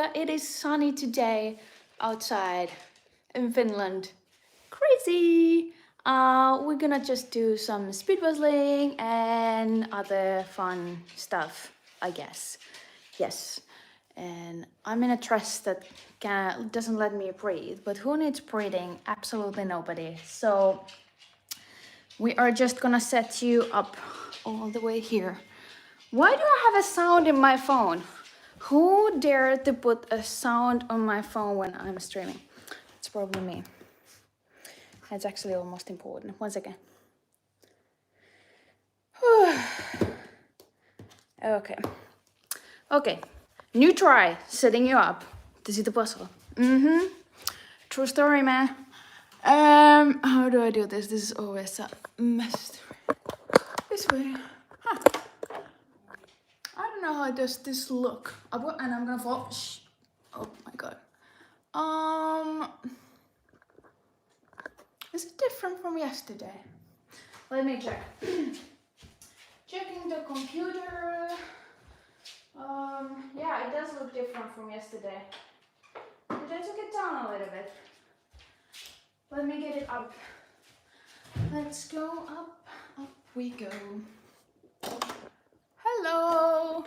yeah, it is sunny today outside in Finland. Crazy! We're gonna just do some speed puzzling and other fun stuff, I guess. Yes. And I'm in a dress that doesn't let me breathe, but who needs breathing? Absolutely nobody. So we are just gonna set you up all the way here. Why do I have a sound in my phone? Who dared to put a sound on my phone when I'm streaming? It's probably me. That's actually almost important. One second. Okay. Okay. New try. Setting you up. This is the puzzle. True story, man. How do I do this? This is always a mess. This way. Huh. I don't know how does this look. And I'm gonna fall. Shh. Oh my god. Is it different from yesterday? Let me check. Checking the computer. Yeah, it does look different from yesterday. But I took it down a little bit. Let me get it up. Let's go up. Up we go. Hello.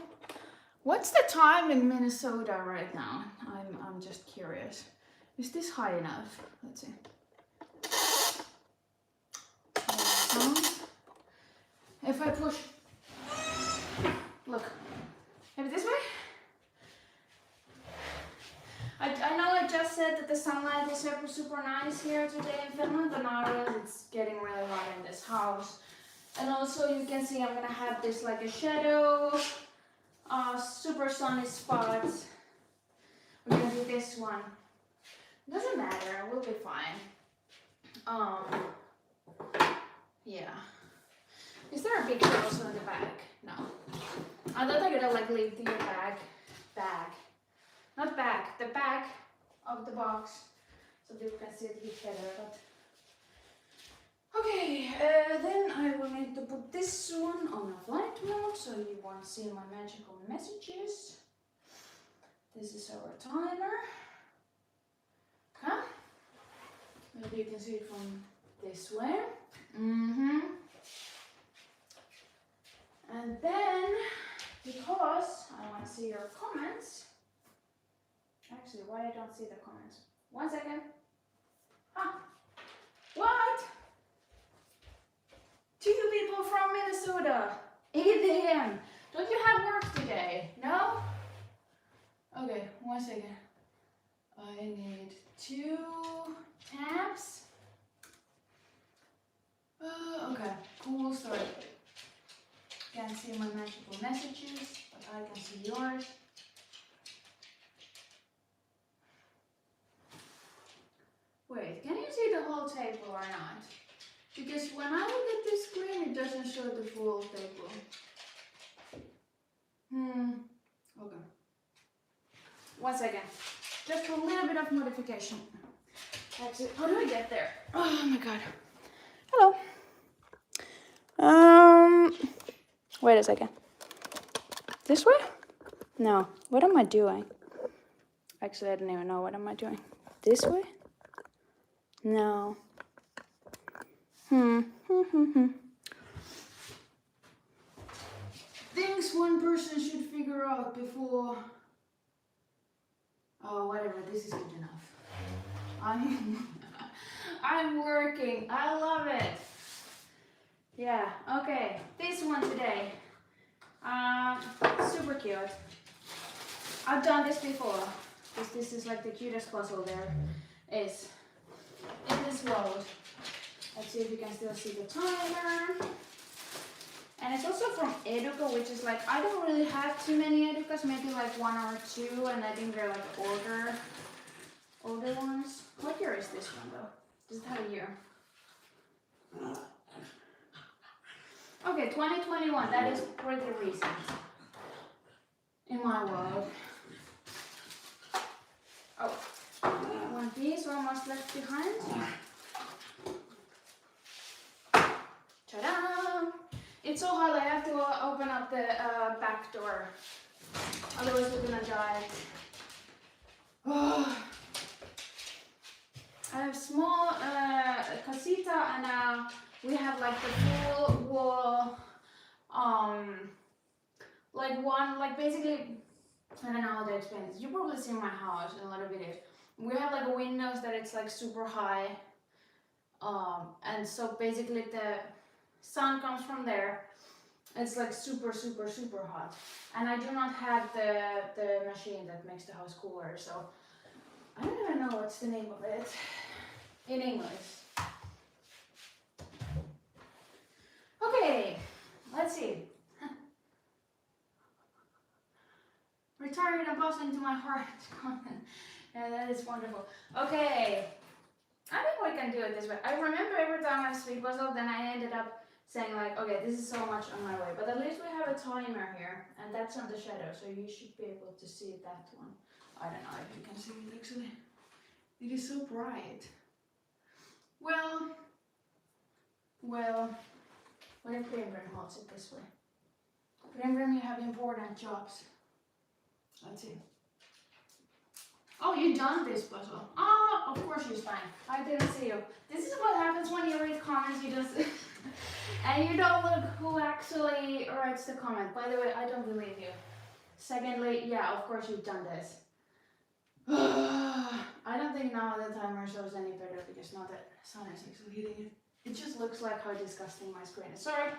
What's the time in Minnesota right now? I'm just curious. Is this high enough? Let's see. If I push, look, maybe this way? I know I just said that the sunlight is super nice here today in Finland, but now I realize it's getting really hot in this house. And also you can see I'm gonna have this like a shadow, super sunny spot. We're gonna do this one. Doesn't matter, we'll be fine. Yeah. Is there a picture also in the back? No. I thought I could like leave the bag. Not back, the back of the box. So that you can see it a bit better. But okay, then I will need to put this one on a flight mode so you won't see my magical messages. This is our timer. Huh? Maybe you can see it from this way. And then, because I want to see your comments. Actually, why I don't see the comments? 1 second. Huh? What? 2 people from Minnesota. 8 a.m. Don't you have work today? No? Okay, 1 second. I need 2 tabs. Okay, cool story. Can't see my magical messages, but I can see yours. Wait, can you see the whole table or not? Because when I look at this screen, it doesn't show the full table. Okay. 1 second. Just a little bit of modification. Actually, how do I get there? Oh my god. Hello. Wait a second. This way? No. What am I doing? Actually, I don't even know what am I doing. This way? No. Things one person should figure out before. Oh, whatever. This is good enough. I'm working. I love it. Yeah, okay. This one today. Super cute. I've done this before. This is like the cutest puzzle there is in this world. Let's see if you can still see the timer. And it's also from Educa, which is like, I don't really have too many Educas, maybe like 1 or 2, and I think they're like older ones. What year is this one though? Does it have a year? Okay, 2021, that is pretty recent in my world. Oh, one piece almost left behind. Ta-da! It's so hot, I have to open up the back door. Otherwise we're gonna die. we have like the full wall, like one, like basically, I don't know how to explain this. You probably see my house in a lot of videos. We have like windows that it's like super high, and so basically the sun comes from there. It's like super hot, and I do not have the machine that makes the house cooler, so I don't even know what's the name of it in English. Okay, let's see. Retired and bustling to my heart. Yeah, that is wonderful. Okay, I think we can do it this way. I remember every time I speed puzzle, then I ended up saying like, okay, this is so much on my way. But at least we have a timer here, and that's on the shadow, so you should be able to see that one. I don't know if you can see it actually. It is so bright. Well, what if Brim holds it this way? Brim, you have important jobs. Let's see. Oh, you done this puzzle. Oh, of course you're fine. I didn't see you. This is what happens when you read comments. You just and you don't look who actually writes the comment. By the way, I don't believe you. Secondly, yeah, of course you've done this. I don't think now the timer shows any better because now the sun is actually hitting it. It just looks like how disgusting my screen is. Sorry,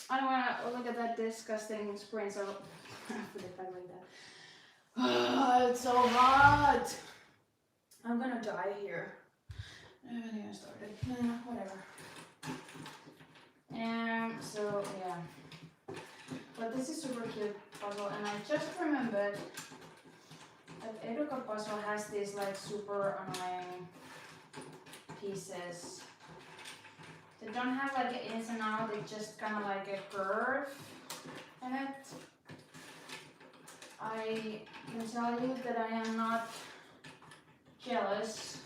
I don't want to look at that disgusting screen, so I put it back like that. It's so hot. I'm gonna die here. I haven't even started. Whatever. So yeah. But this is super cute puzzle, and I just remembered that Educa puzzle has these like super annoying pieces. They don't have like an ins and out, they just kind of like a curve in it. I can tell you that I am not jealous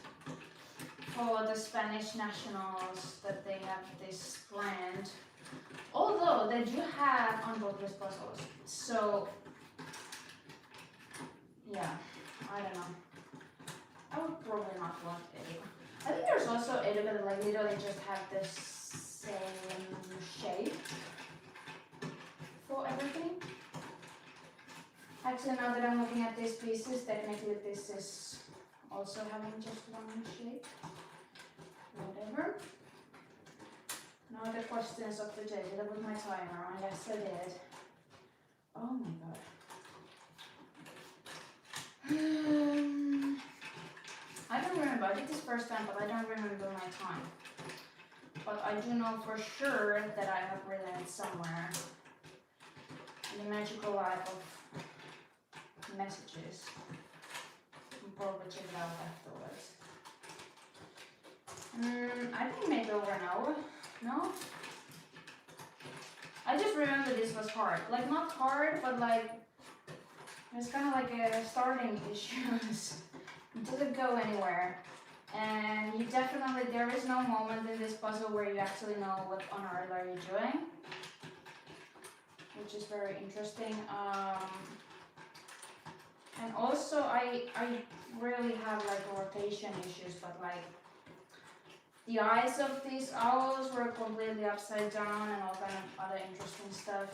for the Spanish nationals that they have this brand, although they do have unbookless puzzles. So yeah, I don't know. I would probably not want Educa. I think there's also Educa that like literally just have the same shape for everything. Actually, now that I'm looking at these pieces, technically this is also having just one shape. Whatever. Now the questions of the day. Did I put my timer on? Yes, I did. Oh my god. I don't remember. I did this first time, but I don't remember my time. But I do know for sure that I have written it somewhere in the magical life of messages. I'll probably check it out afterwards. I think maybe over an hour. No? I just remember this was hard. Like not hard, but like it's kind of like a starting issues. It doesn't go anywhere. And you definitely, there is no moment in this puzzle where you actually know what on earth are you doing. Which is very interesting. And also I really have like rotation issues, but like the eyes of these owls were completely upside down and all kind of other interesting stuff.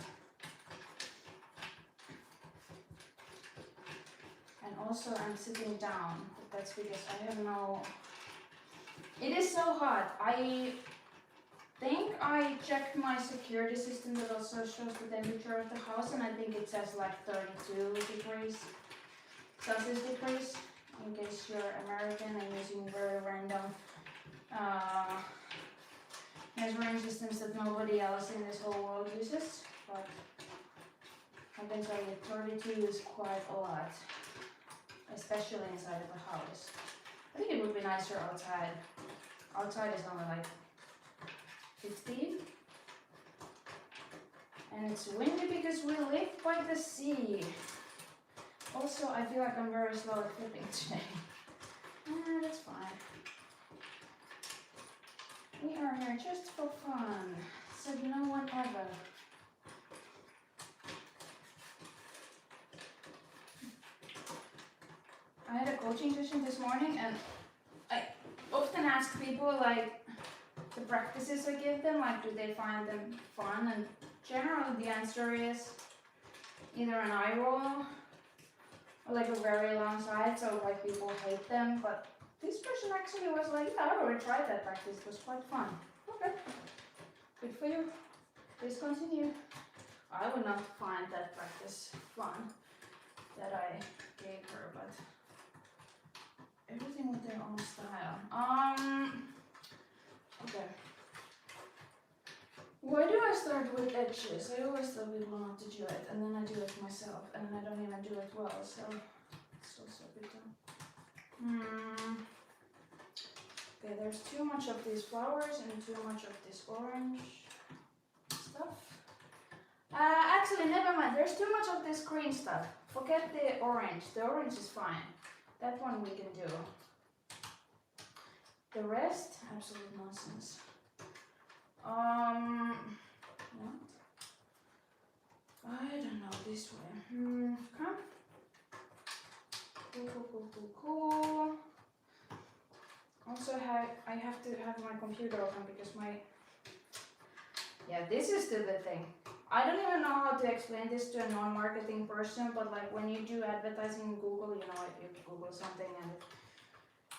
And also I'm sitting down, but that's because I have no... It is so hot. I think I checked my security system that also shows the temperature of the house, and I think it says like 32 degrees. Celsius degrees, in case you're American and using very random measuring systems that nobody else in this whole world uses. But I can tell you 32 is quite a lot, especially inside of the house. I think it would be nicer outside. Outside is only like 15. And it's windy because we live by the sea. Also, I feel like I'm very slow at flipping today. That's fine. We are here just for fun, said no one ever. I had a coaching session this morning, and I often ask people like, the practices I give them, like do they find them fun? And generally the answer is either an eye roll or like a very long side, so like people hate them, but this person actually was like, yeah, I already tried that practice, it was quite fun. Okay, good for you. Please continue. I would not find that practice fun that I gave her, but everything with their own style. Okay. Why do I start with edges? I always tell people not to do it, and then I do it myself, and I don't even do it well, so it's also a bit Okay, there's too much of these flowers and too much of this orange stuff. Actually, never mind. There's too much of this green stuff. Forget the orange. The orange is fine. That one we can do. The rest, absolute nonsense. What? I don't know, this way. Okay. Cool. Also, I have to have my computer open because this is still the thing. I don't even know how to explain this to a non-marketing person, but like when you do advertising in Google, you know, if you Google something and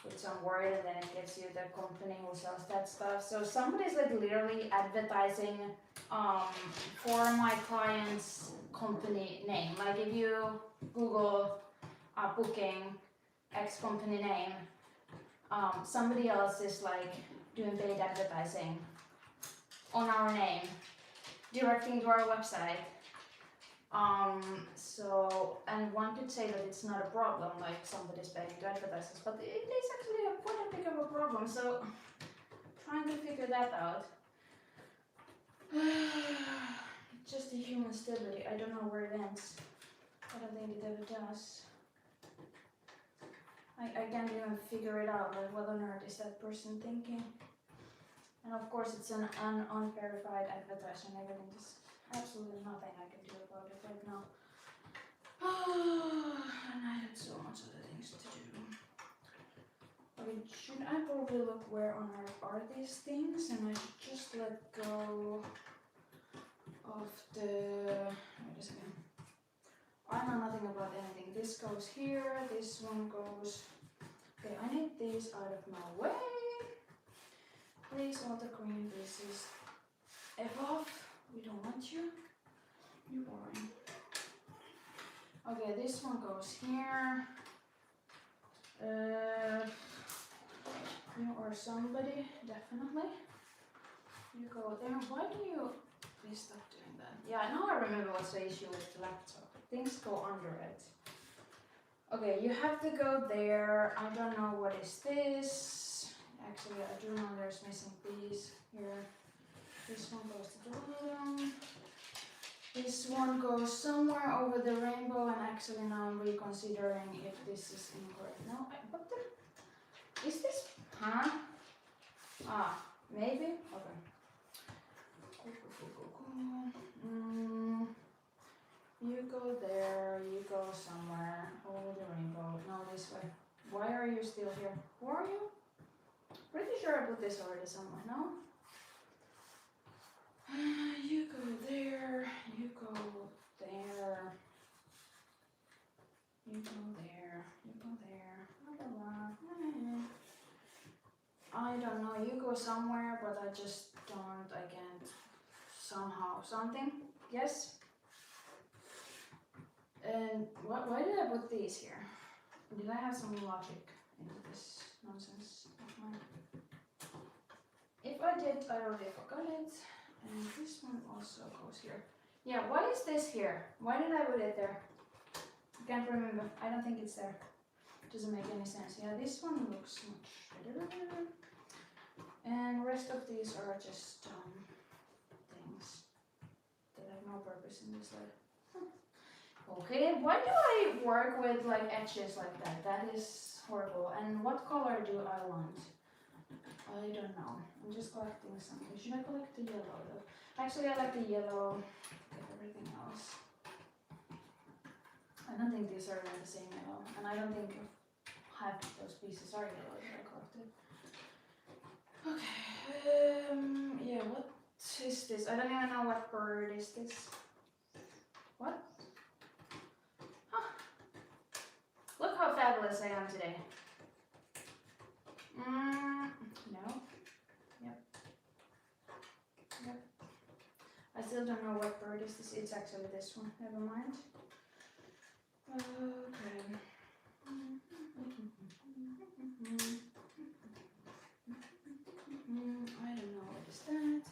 with some word and then it gives you the company who sells that stuff. So somebody's like literally advertising for my client's company name. Like if you Google booking X company name, somebody else is like doing paid advertising on our name, directing to our website. And one could say that it's not a problem, like somebody's paying to advertise this, but it is actually quite a big of a problem, so trying to figure that out. Just the human stability, I don't know where it ends. I don't think it ever does. I can't even figure it out, like what on earth is that person thinking? And of course it's an unverified advertisement, everything is absolutely nothing I can do about it right now. And I had so much other things to do. Okay, should I probably look where on earth are these things, and I should just let go of the, wait a second. I know nothing about anything. This goes here, this one goes, okay, I need these out of my way. Please, all the green pieces F off. We don't want you. You're boring. Okay, this one goes here. You or somebody, definitely. You go there. Why do you... Please stop doing that. Yeah, now I remember what's the issue with the laptop. Things go under it. Okay, you have to go there. I don't know what is this. Actually, I do know there's missing piece here. This one goes to the bottom. This one goes somewhere over the rainbow, and actually now I'm reconsidering if this is incorrect. No, what the? Is this? Huh? Maybe? Okay. Cool. You go there, you go somewhere. Over the rainbow. No, this way. Why are you still here? Who are you? Pretty sure I put this already somewhere, no? You go there, you go there, you go there, you go there, blah, blah, blah. I don't know, you go somewhere, but I just don't, I can't, somehow, something, yes? And why did I put these here? Did I have some logic into this nonsense of mine? If I did, I already forgot it. And this one also goes here. Yeah, why is this here? Why did I put it there? I can't remember. I don't think it's there. Doesn't make any sense. Yeah, this one looks much better. And rest of these are just things that have no purpose in this life. Okay, why do I work with like edges like that? That is horrible. And what color do I want? I don't know. I'm just collecting something. Should I collect the yellow though? Actually, I like the yellow. Get everything else. I don't think these are the same yellow, and I don't think half of those pieces are yellow that I collected. Okay, yeah, what is this? I don't even know what bird is this. What? Huh. Look how fabulous I am today. No. Yep. Yep. I still don't know what bird is this. It's actually this one. Never mind. Okay. I don't know what is that.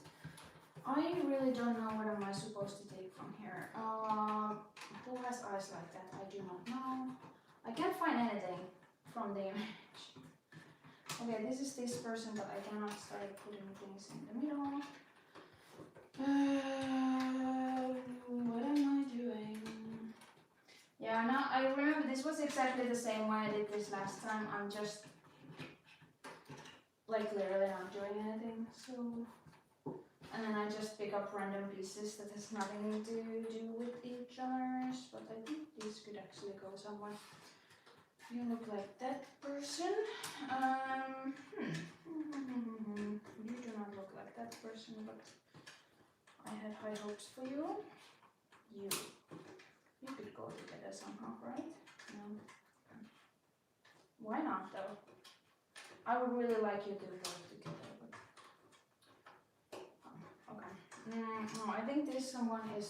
I really don't know what am I supposed to take from here. Who has eyes like that? I do not know. I can't find anything from the image. Okay, this is this person, but I cannot start putting things in the middle. What am I doing? Yeah, no, I remember this was exactly the same way I did this last time. I'm just like literally not doing anything. So, and then I just pick up random pieces that has nothing to do with each other. But I think this could actually go somewhere. You look like that person. You do not look like that person, but I had high hopes for you. You could go together somehow, right? No. Why not though? I would really like you to go together, but okay. No, I think this someone is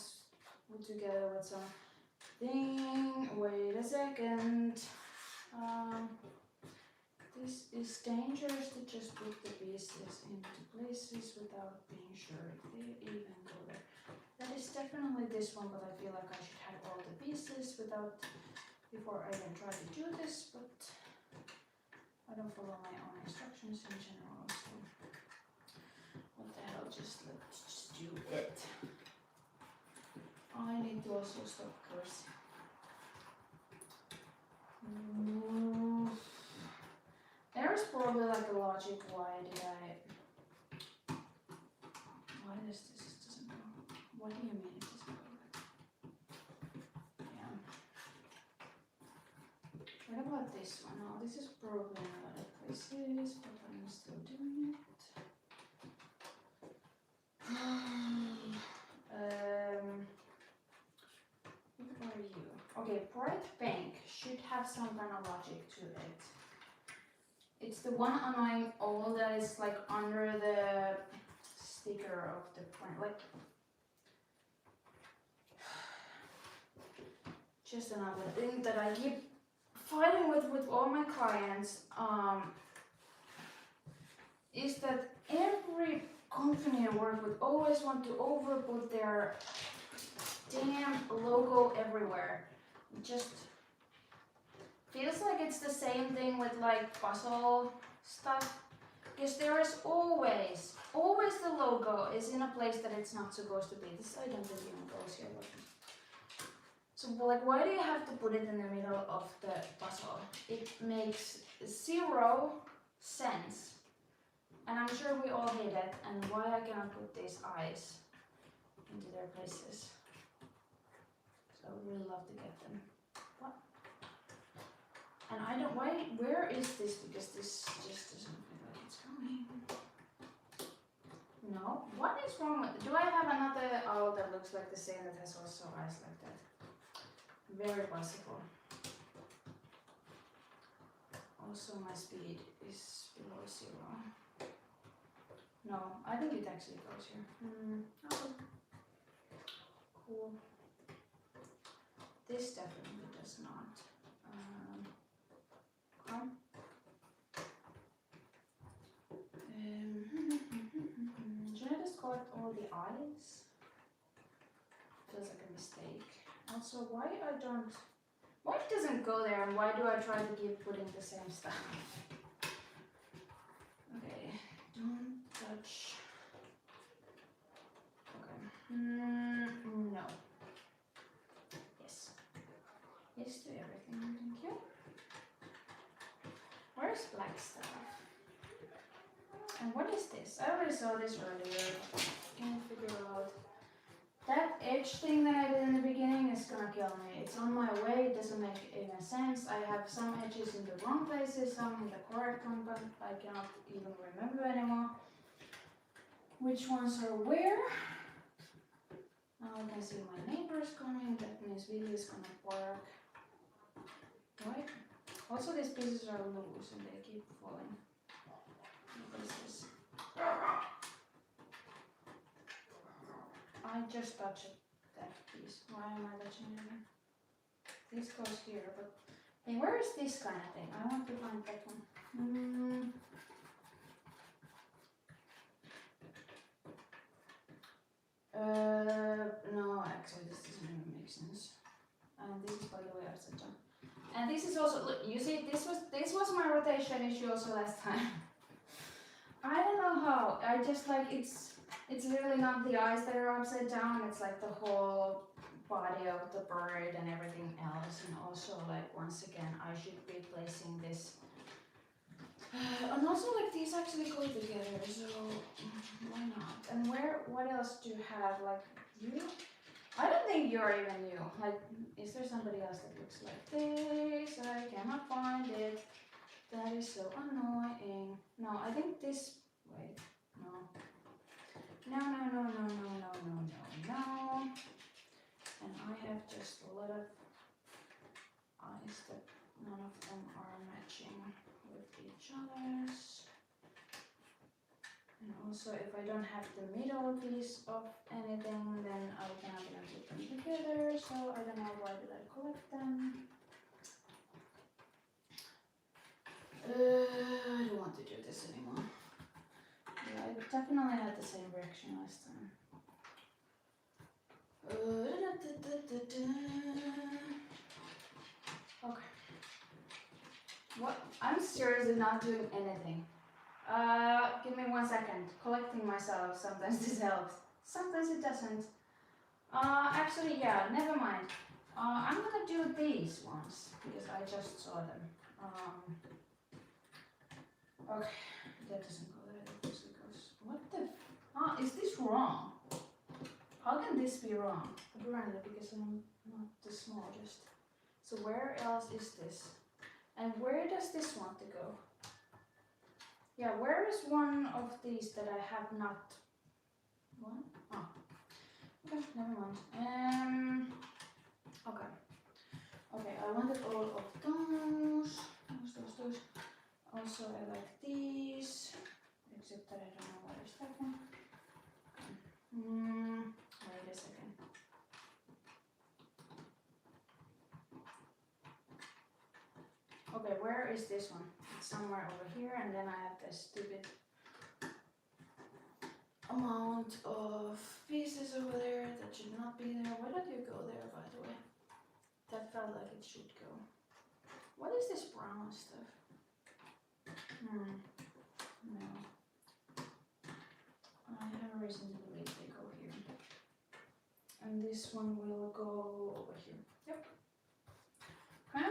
put together with something. Wait a second. This is dangerous to just put the pieces into places without being sure if they even go there. That is definitely this one, but I feel like I should have all the pieces before I even try to do this, but I don't follow my own instructions in general, so what the hell, let's just do it. I need to also stop cursing. There's probably like a logic why does this doesn't go? What do you mean it doesn't go like that? Yeah. What about this one? Oh, this is probably in a lot of places, but I'm still doing it. What are you? Okay, bright pink should have some kind of logic to it. It's the one annoying owl that is like under the sticker of the print, like just another thing that I keep fighting with all my clients. Is that every company I work with always want to overput their damn logo everywhere. It just feels like it's the same thing with like puzzle stuff, because there is always the logo is in a place that it's not supposed to be. This I don't think even goes here. So like, why do you have to put it in the middle of the puzzle? It makes 0 sense. And I'm sure we all hate it, and why I cannot put these eyes into their places. So I would really love to get them. What? And I don't, where is this? Because this just doesn't feel like it's coming. No, what is wrong with, do I have another owl that looks like the same that has also eyes like that? Very possible. Also my speed is below 0. No, I think it actually goes here. Oh. Cool. This definitely does not. Should I just collect all the eyes? Feels like a mistake. Also, why it doesn't go there, and why do I try to keep putting the same stuff? Okay, don't touch. Okay. No. Yes. Yes to everything, thank you. Where's black stuff? And what is this? I already saw this earlier. Can't figure out That edge thing that I did in the beginning is gonna kill me. It's on my way, it doesn't make even sense. I have some edges in the wrong places, some in the correct one, but I cannot even remember anymore which ones are where. Now I can see my neighbors coming, that means Willy is gonna bark. Right? Also these pieces are loose and they keep falling. This is... I just touched that piece. Why am I touching it again? This goes here, but hey, where is this kind of thing? I want to find that one. No, actually this doesn't even make sense. And this is by the way upside down. And this is also, look, you see, this was my rotation issue also last time. I don't know how. I just like it's really not the eyes that are upside down. It's like the whole body of the bird and everything else. And also like once again, I should be placing this. And also like these actually go together, so why not? And what else do you have? Like you? I don't think you're even you. Like, is there somebody else that looks like this? I cannot find it. That is so annoying. No, I think this, wait, no. No. And I have just a lot of eyes that none of them are matching with each other's. And also if I don't have the middle piece of anything, then I cannot even put them together, so I don't know why did I collect them. I don't want to do this anymore. Yeah, I definitely had the same reaction last time. Okay. What? I'm seriously not doing anything. Give me 1 second. Collecting myself. Sometimes this helps. Sometimes it doesn't. Actually, yeah, never mind. I'm gonna do these ones because I just saw them. Okay, that doesn't go there. That goes. What the? Is this wrong? How can this be wrong? Apparently, because I'm not the smallest. So where else is this? And where does this want to go? Yeah, where is one of these that I have not? One? Oh. Okay, never mind. Okay. Okay, I wanted all of those. Those. Also, I like these. Except that I don't know what is that one. Wait a second. Okay, where is this one? It's somewhere over here, and then I have this stupid amount of pieces over there that should not be there. Why don't you go there, by the way? That felt like it should go. What is this brown stuff? No. I have a reason to believe they go here. And this one will go over here. Yep. Okay.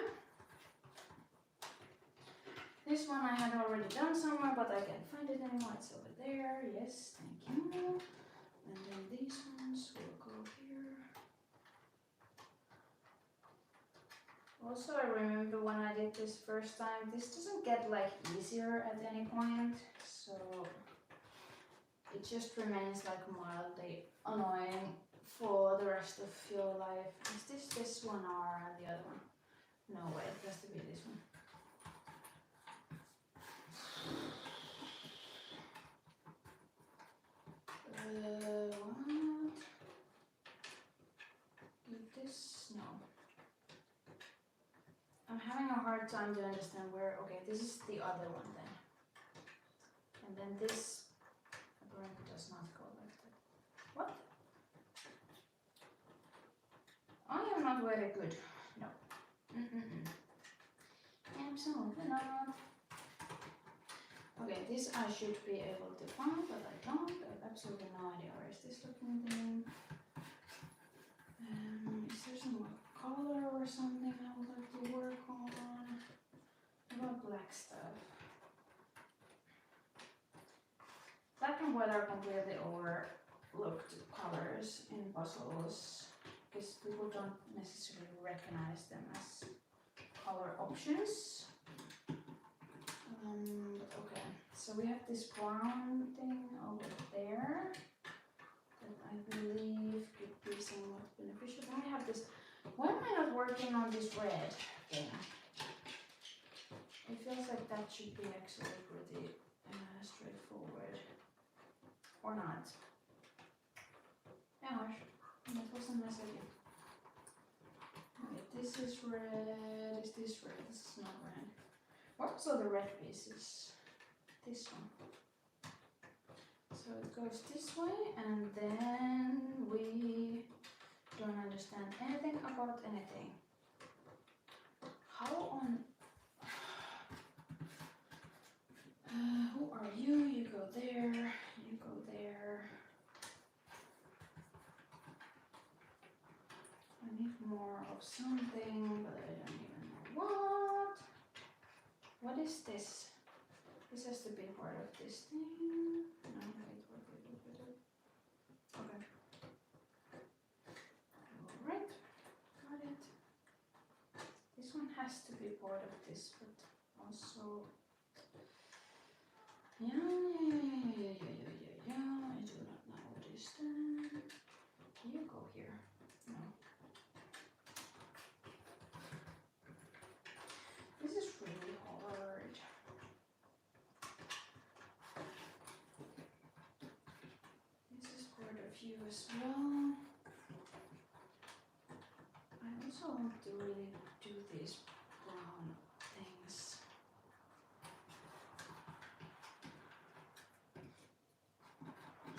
This one I had already done somewhere, but I can't find it anymore. It's over there. Yes, thank you. And then these ones will go here. Also, I remember when I did this first time, this doesn't get like easier at any point, so it just remains like mildly annoying for the rest of your life. Is this one R and the other one? No way, it has to be this one. What? This? No. I'm having a hard time to understand where. Okay, this is the other one then. And then this apparently does not go like that. What? I am not very good. No. Absolutely not. Okay, this I should be able to find, but I don't. I have absolutely no idea where is this looking thing. Is there some more color or something I would like to work on? What about black stuff? Black and white are completely over looked at colors in puzzles because people don't necessarily recognize them as color options. Okay, so we have this brown thing over there that I believe could be somewhat beneficial. Then we have this. Why am I not working on this red thing? It feels like that should be actually pretty straightforward. Or not. Yeah, that wasn't necessary. Okay, this is red. Is this red? This is not red. What's all the red pieces? This one. So it goes this way, and then we don't understand anything about anything. How on... who are you? You go there, you go there. I need more of something, but I don't even know what. What is this? This has to be part of this thing. No, wait. Okay. Alright, got it. This one has to be part of this, but also... Yeah. I do not know this then. You go here. No. This is really hard. This is part of you as well. I also want to really do these brown things.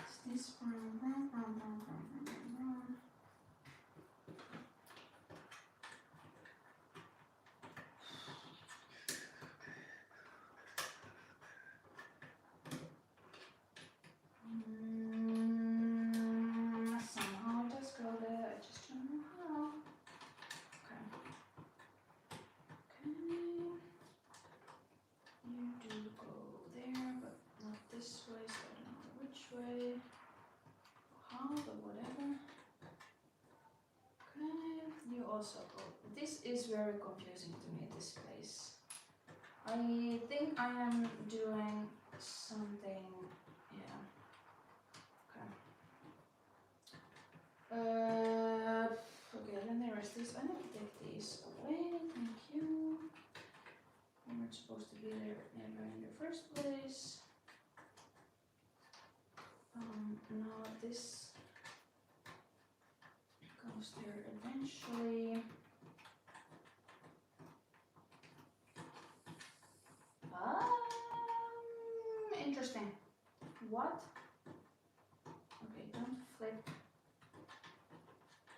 Is this brown? Somehow it does go there, I just don't know how. Okay. You do go there, but not this way, so I don't know which way. How, but whatever. Okay, you also go. This is very confusing to me, this place. I think I am doing something, yeah. Okay, then there is this. I need to take these away, thank you. They weren't supposed to be there never in the first place. Now this goes there eventually. Interesting. What? Okay, don't flip.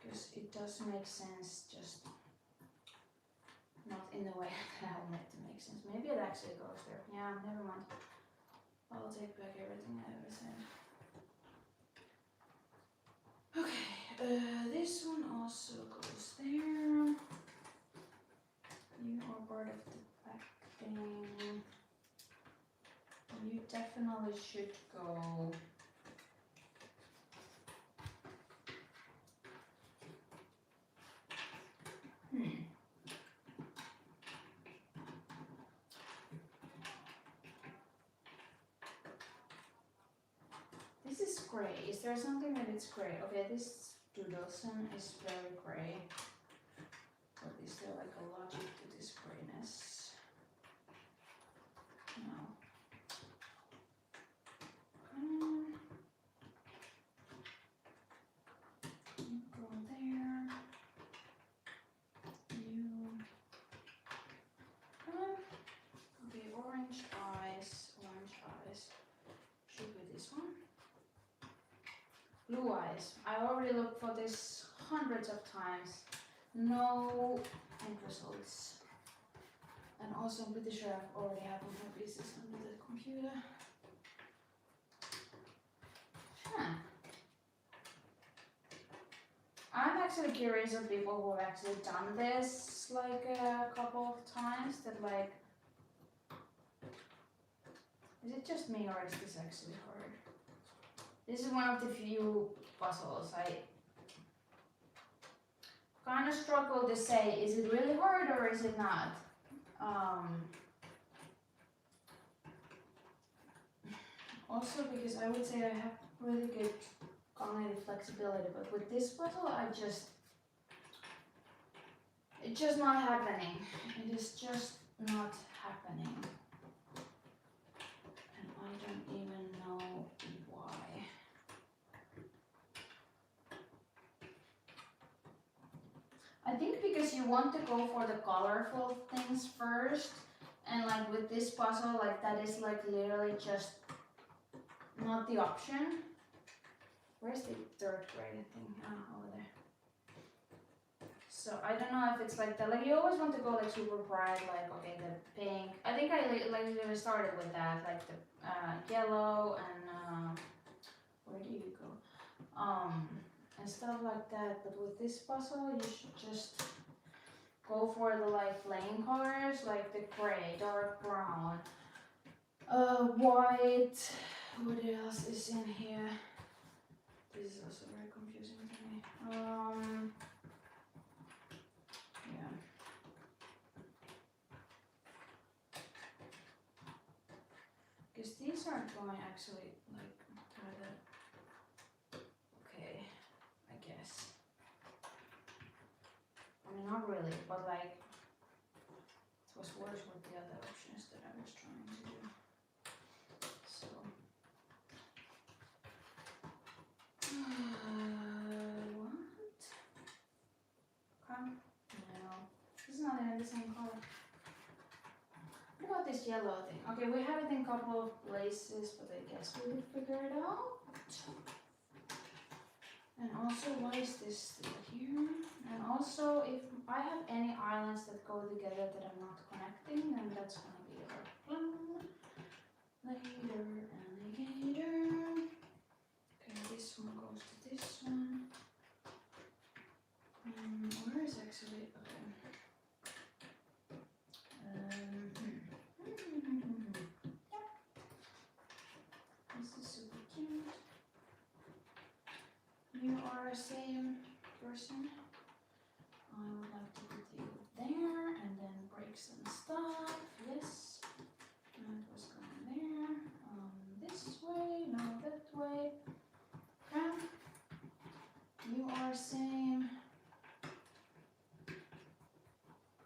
Because it does make sense, just not in the way that I want it to make sense. Maybe it actually goes there. Yeah, never mind. I'll take back everything I ever said. Okay, this one also goes there. You are part of the back thing. You definitely should go. This is gray. Is there something that it's gray? Okay, this doodleson is very gray. But is there like a logic to this grayness? No. You go there. You. Okay, orange eyes. Orange eyes. Should be this one. Blue eyes. I already looked for this hundreds of times. No end results. And also I'm pretty sure I've already have all my pieces under the computer. Huh. I'm actually curious of people who have actually done this like a couple of times, that like, is it just me or is this actually hard? This is one of the few puzzles I kind of struggle to say, is it really hard or is it not? Also because I would say I have really good cognitive flexibility, but with this puzzle it's just not happening. It is just not happening. And I don't even know why. I think because you want to go for the colorful things first, and like with this puzzle, like that is like literally just not the option. Where's the third grade thing? Ah, over there. So I don't know if it's like that. Like you always want to go like super bright, like okay, the pink. I think I literally started with that, like the yellow and where do you go? And stuff like that. But with this puzzle, you should just go for the like plain colors, like the gray, dark brown, white. What else is in here? This is also very confusing to me. Yeah. Because these aren't going actually like through the. Okay, I guess. I mean, not really, but like it was worse with the other options that I was trying to do. So. What? Okay. No. This is not even the same color. What about this yellow thing? Okay, we have it in a couple of places, but I guess we will figure it out. And also, why is this still here? And also, if I have any islands that go together that I'm not connecting, then that's gonna be a problem. Later, alligator. Okay, this one goes to this one. Where is actually, okay. This is super cute. You are the same person. I would like to put you there and then break some stuff. Yes. That was going there. This way, no, that way. Okay. You are same.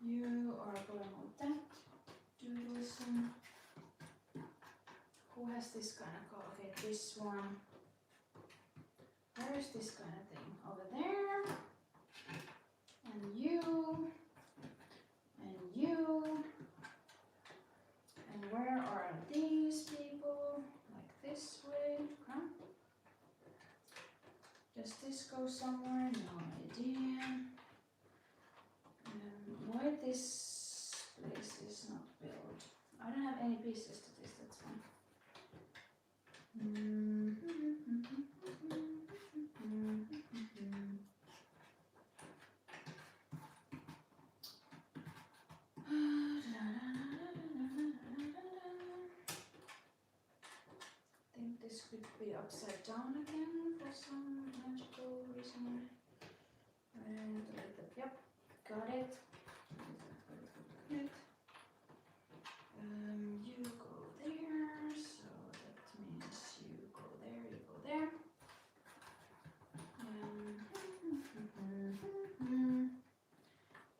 You are going with that. Do listen. Who has this kind of color? Okay, this one. Where is this kind of thing? Over there. And you. And you. And where are these people? Like this way. Okay. Does this go somewhere? No idea. Why this place is not built? I don't have any pieces to this, that's fine. I think this could be upside down again for some magical reason. And like that, yep, got it. Good. You go there, so that means you go there, you go there.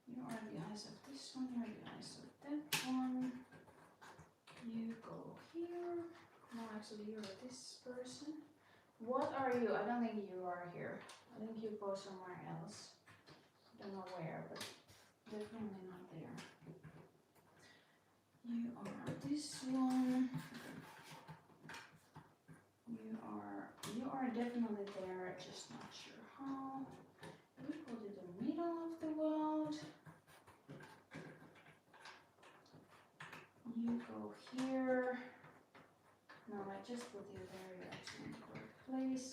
You are the eyes of this one, you are the eyes of that one. You go here. No, actually you're this person. What are you? I don't think you are here. I think you go somewhere else. I don't know where, but definitely not there. You are this one. You are definitely there, just not sure how. You go to the middle of the world. You go here. No, I just put you there, you're actually in the correct place.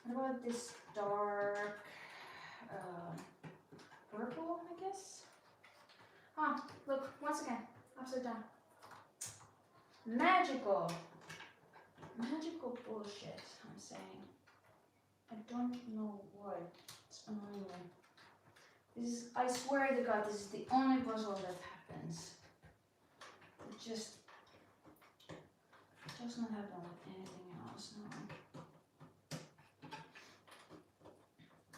What about this dark purple, I guess? Ah, look, once again, upside down. Magical! Magical bullshit, I'm saying. I don't know why. It's annoying me. This is, I swear to God, this is the only puzzle that happens. It just does not happen with anything else, no.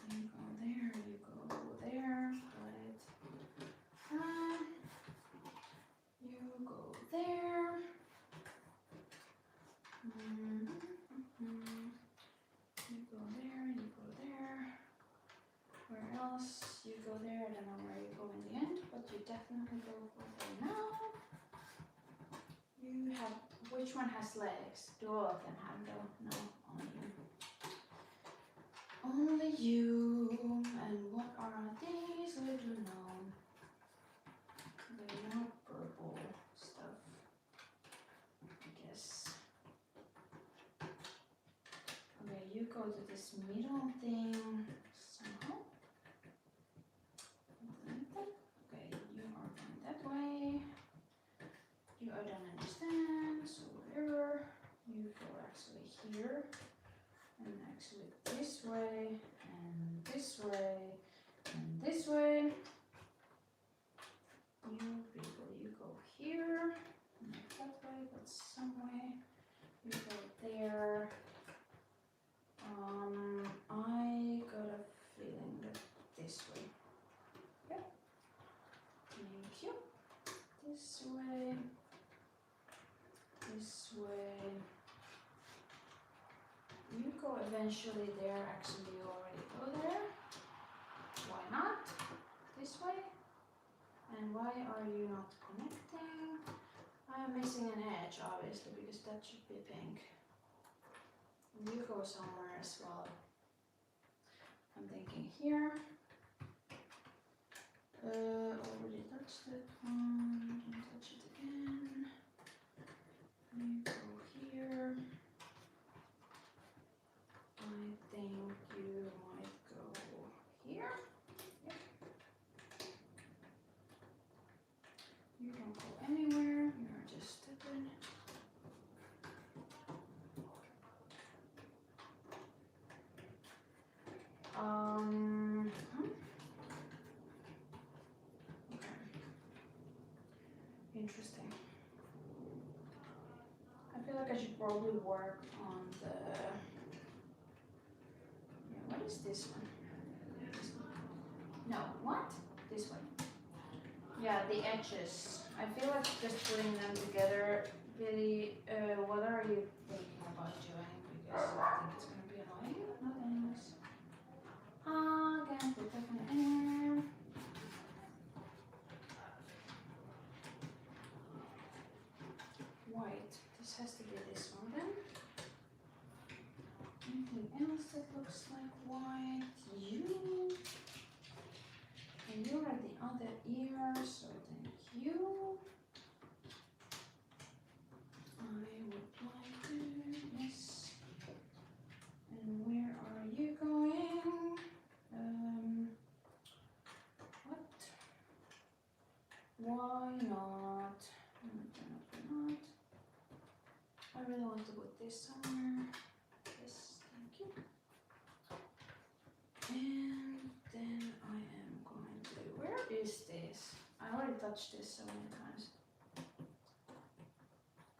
You go there, you go there, got it. You go there. You go there, you go there. Where else? You go there, I don't know where you go in the end, but you definitely go for there now. You have, which one has legs? Do all of them have though? No, only you. Only you. And what are these? I don't know. They're not purple stuff, I guess. Okay, you go to this middle thing somehow. Okay, you are going that way. I don't understand, so whatever. You go actually here, and actually this way, and this way, and this way. You go here, not that way, but some way. You go there. I got a feeling that this way. Okay. Thank you. This way. This way. You go eventually there, actually you already go there. Why not? This way. And why are you not connecting? I'm missing an edge, obviously, because that should be pink. You go somewhere as well. I'm thinking here. Already touched it. Didn't touch it again. You go here. I think you might go here. Yep. You don't go anywhere. You're just stepping. Okay. Interesting. I feel like I should probably work on the. Yeah, what is this one? No, what? This one. Yeah, the edges. I feel like just putting them together. Really, what are you thinking about doing? Because I think it's gonna be annoying. Not anyways. Again, put that one anywhere. White. This has to be this one then. Anything else that looks like white? You. And you are the other ear, so thank you. I would like to do this. And where are you going? What? Why not? Not. I really want to put this somewhere. Yes, thank you. And then I am going to, where is this? I already touched this so many times.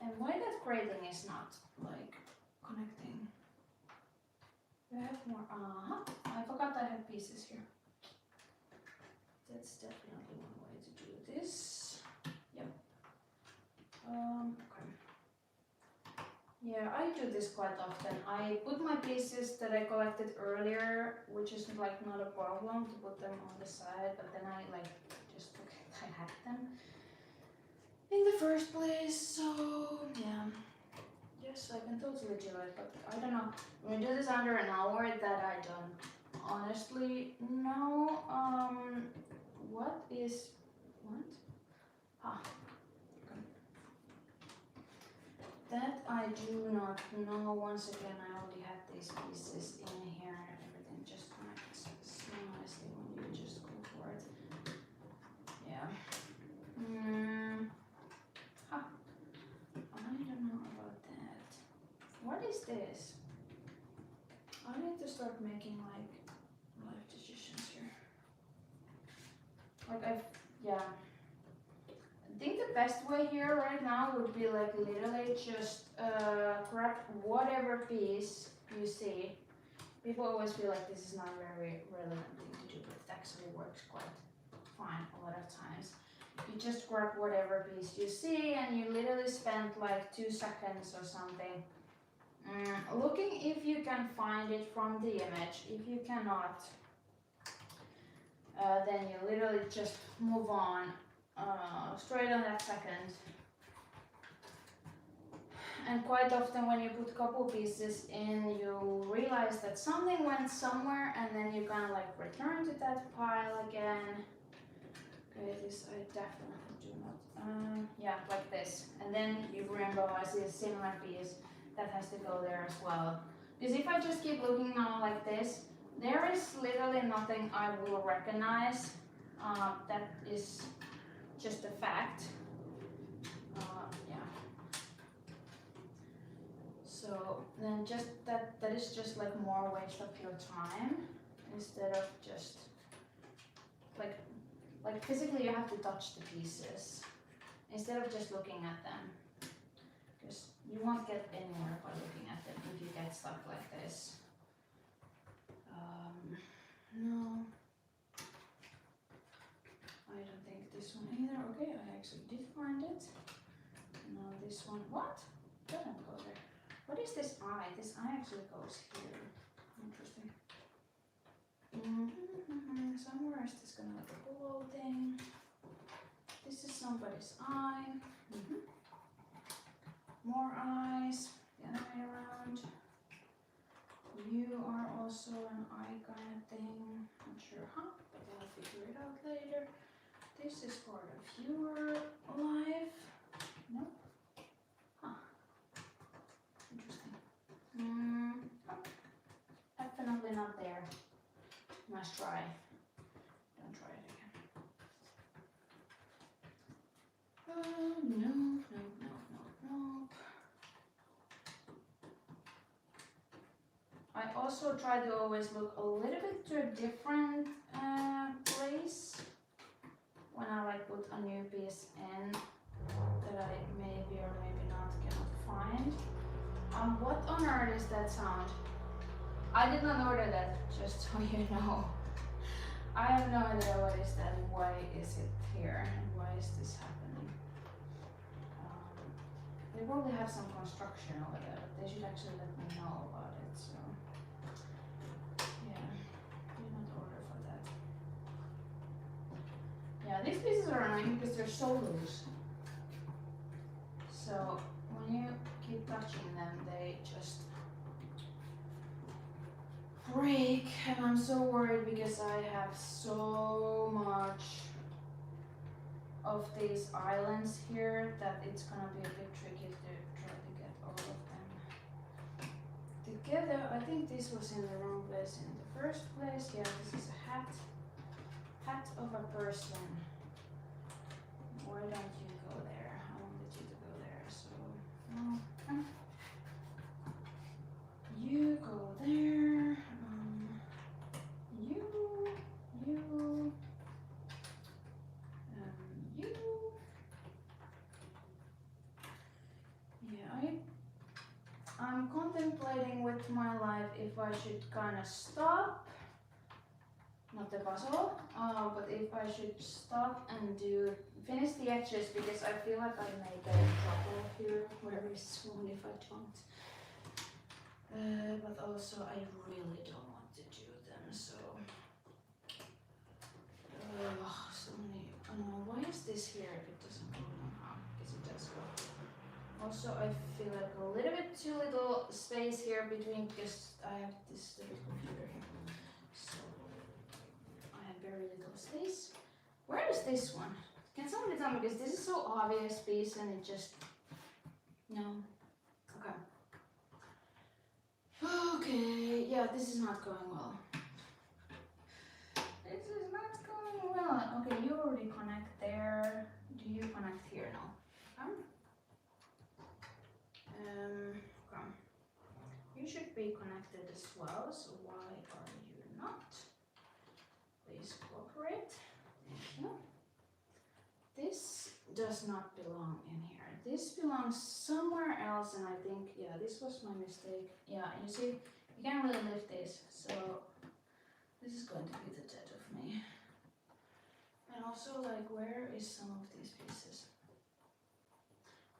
And why that grating is not like connecting? Do I have more? I forgot I have pieces here. That's definitely one way to do this. Yep. Okay. Yeah, I do this quite often. I put my pieces that I collected earlier, which is like not a problem to put them on the side, but then I like just forget I had them in the first place, so yeah. Yes, I can totally do it, but I don't know. When we do this under an hour, that I don't honestly know. What is, what? Okay. That I do not know. Once again, I already had these pieces in here. Everything just connects so nicely when you just go for it. Yeah. I don't know about that. What is this? I need to start making like life decisions here. Like yeah. I think the best way here right now would be like literally just grab whatever piece you see. People always feel like this is not a very relevant thing to do, but it actually works quite fine a lot of times. You just grab whatever piece you see and you literally spend like 2 seconds or something looking if you can find it from the image. If you cannot, then you literally just move on straight on that second. And quite often when you put a couple pieces in, you realize that something went somewhere and then you kind of like return to that pile again. Okay, this I definitely do not, yeah, like this. And then you remember, I see a similar piece that has to go there as well. Because if I just keep looking now like this, there is literally nothing I will recognize. That is just a fact. Yeah. So then just that is just like more waste of your time instead of just like physically you have to touch the pieces instead of just looking at them, because you won't get anywhere by looking at them if you get stuck like this. No, I don't think this one either. Okay, I actually did find it. No, this one, what? Doesn't go there. What is this eye? This eye actually goes here. Interesting. Somewhere is this gonna like a below thing. This is somebody's eye. More eyes. The other way around. You are also an eye kind of thing. Not sure how, but I'll figure it out later. This is part of your life. Nope. Huh. Interesting. Definitely not there. Nice try. Don't try it again. No. I also try to always look a little bit to a different place when I like put a new piece in that I maybe or maybe not cannot find. What on earth is that sound? I did not order that, just so you know. I have no idea what is that, why is it here, and why is this happening. They probably have some construction over there, but they should actually let me know about it, so. Yeah, did not order for that. Yeah, these pieces are annoying because they're so loose. So, when you keep touching them, they just break, and I'm so worried because I have so much of these islands here that it's gonna be a bit tricky to try to get all of them together. I think this was in the wrong place in the first place. Yeah, this is a hat of a person. Why don't you go there? I wanted you to go there, so no. You go there. You. Yeah, I'm contemplating with my life if I should kind of stop, not the puzzle, but if I should stop and finish the edges, because I feel like I may get in trouble here very soon if I don't. But also I really don't want to do them, so. So many. Why is this here if it doesn't go now? Because it does go. Also, I feel like a little bit too little space here between, because I have this stupid computer here. So I have very little space. Where is this one? Can somebody tell me? Because this is so obvious piece and it just. No. Okay. Okay, yeah, this is not going well. This is not going well. Okay, you already connect there. Do you connect here now? Okay. be connected as well, so why are you not? Please cooperate. Thank you. This does not belong in here. This belongs somewhere else, and I think, yeah, this was my mistake. Yeah, you see, you can't really lift this, so this is going to be the death of me. And also, like, where is some of these pieces?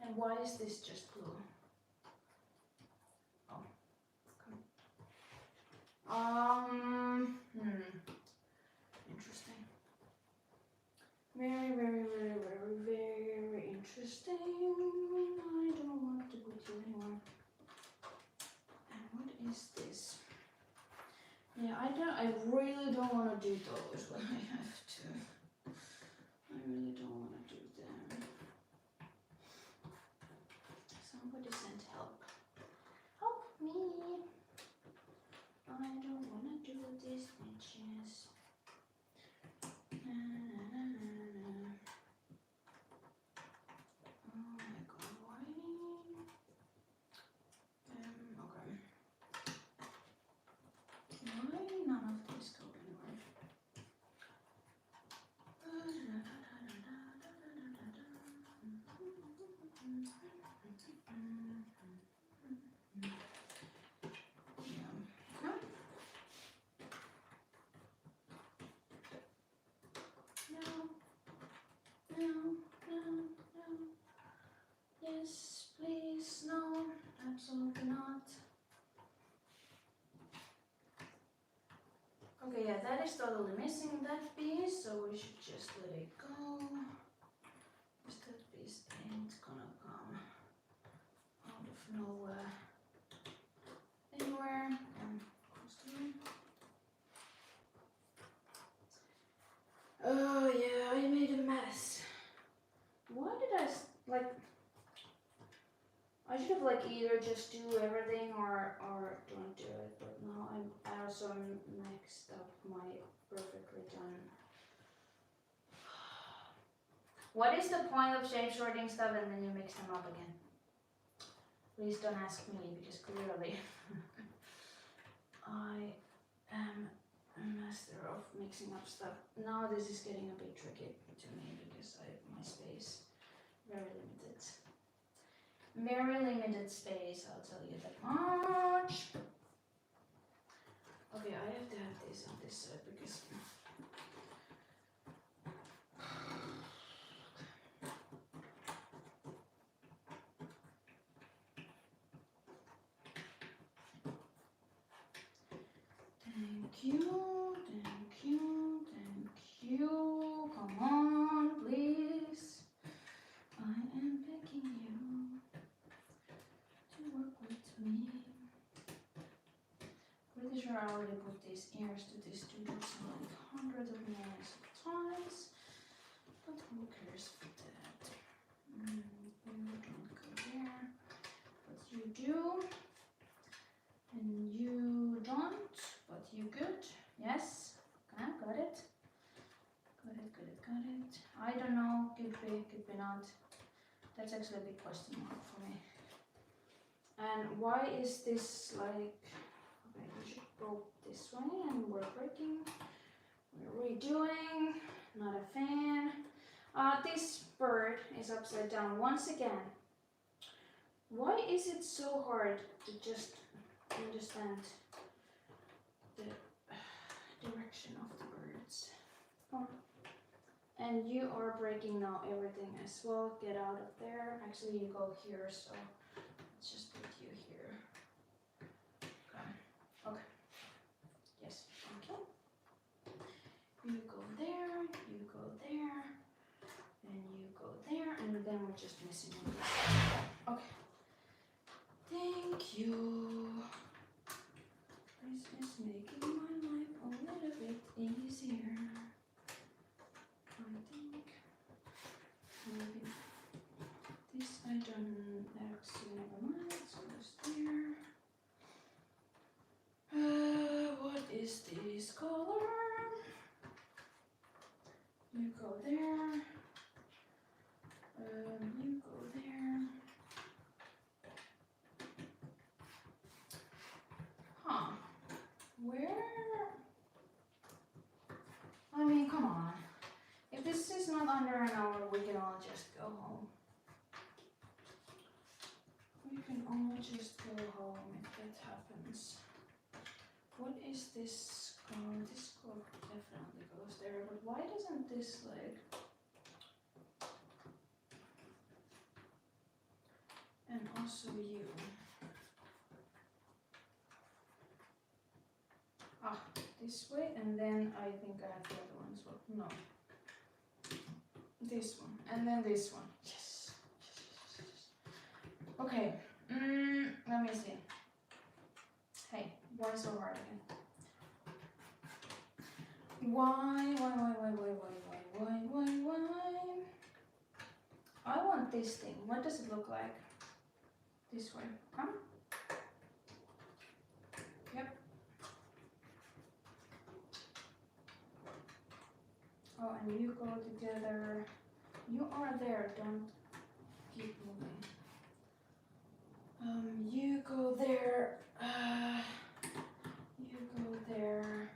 And why is this just glue? Oh, come. Interesting. Very, very, very, very, very interesting. I don't want to put you anywhere. And what is this? Yeah, I really don't want to do those when I have to. I really don't want to do them. Somebody send help. Help me. I don't want to do these bitches. Oh my god, why? Okay. Why none of these go anywhere? No. Yes, please, no, absolutely not. Okay, yeah, that is totally missing, that piece, so we should just let it go. Because that piece ain't gonna come out of nowhere. Anywhere. Oh yeah, I made a mess. Why did I, like, I should have like either just do everything or don't do it, but no, I also mixed up my perfectly done. What is the point of shape sorting stuff and then you mix them up again? Please don't ask me, because clearly I am a master of mixing up stuff. Now this is getting a bit tricky to me because my space very limited. Very limited space, I'll tell you that much. Okay, I have to have this on this side because thank you, thank you, thank you. Come on, please. I am begging you to work with me. Pretty sure I already put these ears to these students like hundreds of millions of times, but who cares for that? You don't go there, but you do, and you don't, but you good. Yes, okay, got it. Got it. I don't know, could be not. That's actually a big question mark for me. And why is this like, okay, we should go this way and we're breaking. We're redoing, not a fan. This bird is upside down once again. Why is it so hard to just understand the direction of the birds? Oh. And you are breaking now everything as well. Get out of there. Actually, you go here, so let's just put you here. Okay. Yes, thank you. You go there, you go there, and you go there, and then we're just missing one. Okay. Thank you. This is making my life a little bit easier. I think maybe this I don't actually, never mind, so it's there. What is this color? You go there. You go there. not under an hour, we can all just go home. We can all just go home if that happens. What is this code? This code definitely goes there, but why doesn't this like... And also you. Ah, this way, and then I think I have the other one as well. No. This one, and then this one. Yes. Okay. Let me see. Hey, why so hard again? Why? I want this thing. What does it look like? This way. Come. Yep. Oh, and you go together. You are there. Don't keep moving. You go there. You go there.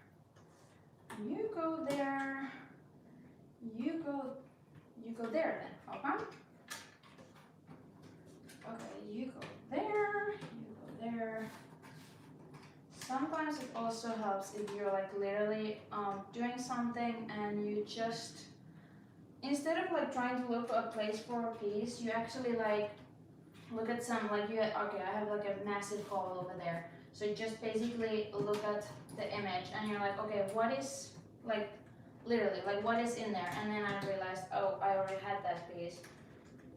You go there. You go there then. Okay. Okay. You go there. You go there. Sometimes it also helps if you're like literally doing something and you just, instead of like trying to look for a place for a piece, you actually like look at some, like you, okay, I have like a massive hole over there. So you just basically look at the image and you're like, okay, what is, like literally, like what is in there? And then I realized, oh, I already had that piece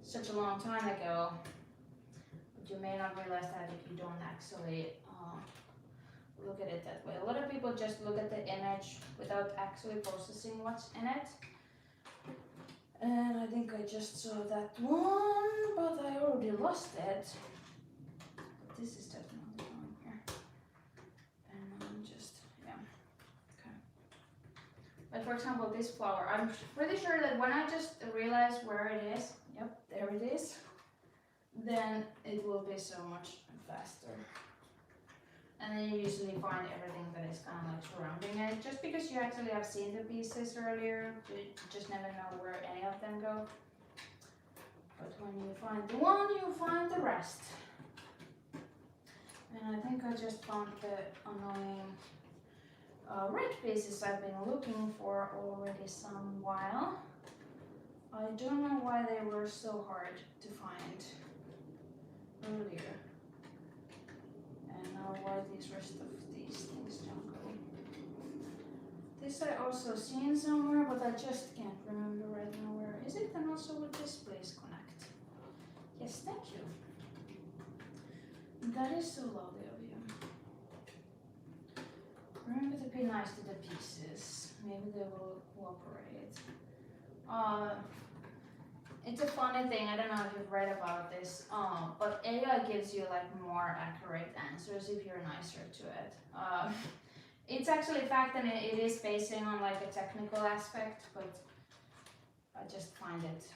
such a long time ago. But you may not realize that if you don't actually look at it that way. A lot of people just look at the image without actually processing what's in it. And I think I just saw that one, but I already lost it. But this is definitely going here. And I'm just, yeah, okay. But for example, this flower, I'm pretty sure that when I just realize where it is, yep, there it is, then it will be so much faster. And then you usually find everything that is kind of like surrounding it. Just because you actually have seen the pieces earlier, you just never know where any of them go. But when you find the one, you find the rest. And I think I just found the annoying red pieces I've been looking for already some while. I don't know why they were so hard to find earlier. And now why these rest of these things don't go. This I also seen somewhere, but I just can't remember right now where is it. And also with this, please connect. Yes, thank you. That is so lovely of you. Remember to be nice to the pieces. Maybe they will cooperate. It's a funny thing, I don't know if you've read about this, but AI gives you like more accurate answers if you're nicer to it. It's actually a fact, and it is basing on like a technical aspect, but I just find it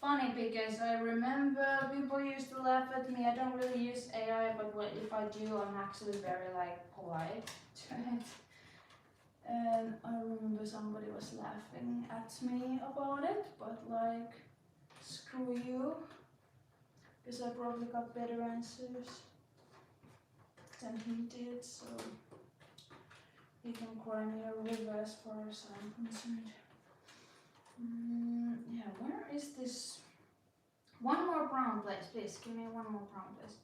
funny because I remember people used to laugh at me. I don't really use AI, but if I do, I'm actually very like polite to it. And I remember somebody was laughing at me about it, but like, screw you, because I probably got better answers than he did, so he can cry me a river as far as I'm concerned. Yeah, where is this? One more brown place, please, give me one more brown place.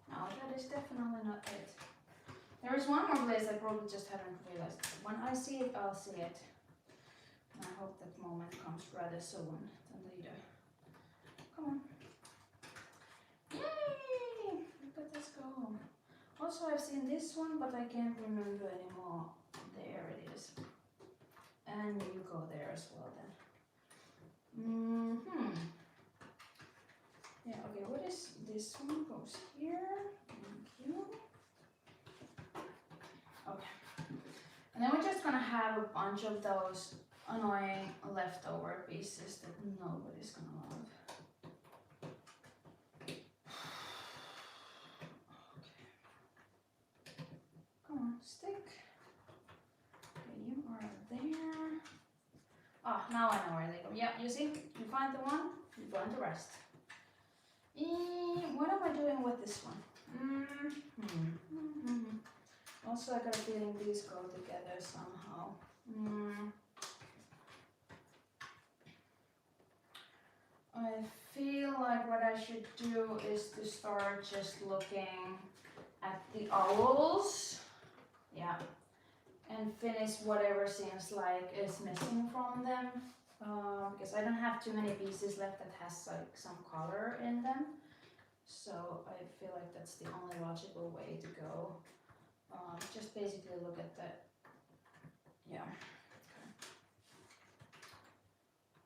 No, that is definitely not it. There is one more place I probably just haven't realized. When I see it, I'll see it. And I hope that moment comes rather soon than later. Come on. Yay! Look at this go. Also, I've seen this one, but I can't remember anymore. There it is. And you go there as well then. Yeah, okay, what is this one? Goes here. Thank you. Okay. And then we're just gonna have a bunch of those annoying leftover pieces that nobody's gonna love. Okay. Come on, stick. Okay, you are there. now I know where they go. Yeah, you see? You find the one, you find the rest. What am I doing with this one? Also, I got a feeling these go together somehow. I feel like what I should do is to start just looking at the owls. Yeah. And finish whatever seems like is missing from them. Because I don't have too many pieces left that has like some color in them. So I feel like that's the only logical way to go. Just basically look at the, yeah. Okay.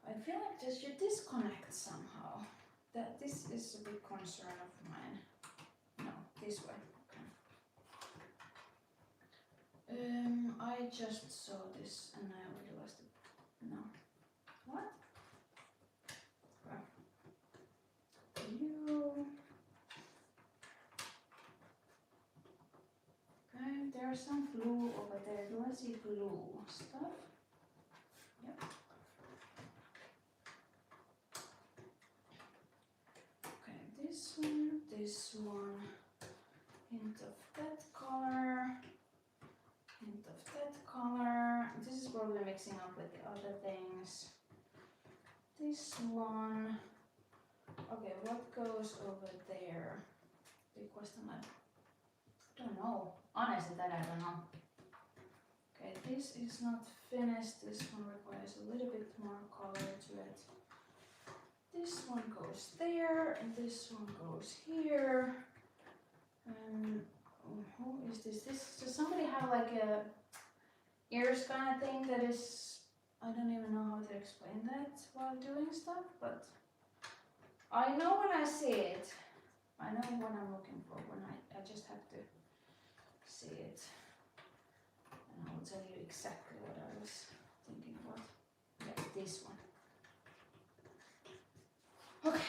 I feel like this should disconnect somehow. That this is a big concern of mine. No, this way. Okay. I just saw this and I realized it. No. What? Okay. You. Okay, there's some blue over there. Do I see blue stuff? Yep. Okay, this one, hint of that color, hint of that color. This is probably mixing up with the other things. This one. Okay, what goes over there? Big question mark. I don't know. Honestly, that I don't know. Okay, this is not finished. This one requires a little bit more color to it. This one goes there, and this one goes here. And who is this? Does somebody have like a ears kind of thing that is, I don't even know how to explain that while doing stuff, but I know when I see it. I know what I'm looking for when I just have to see it. And I will tell you exactly what I was thinking about. Yeah, this one. Okay,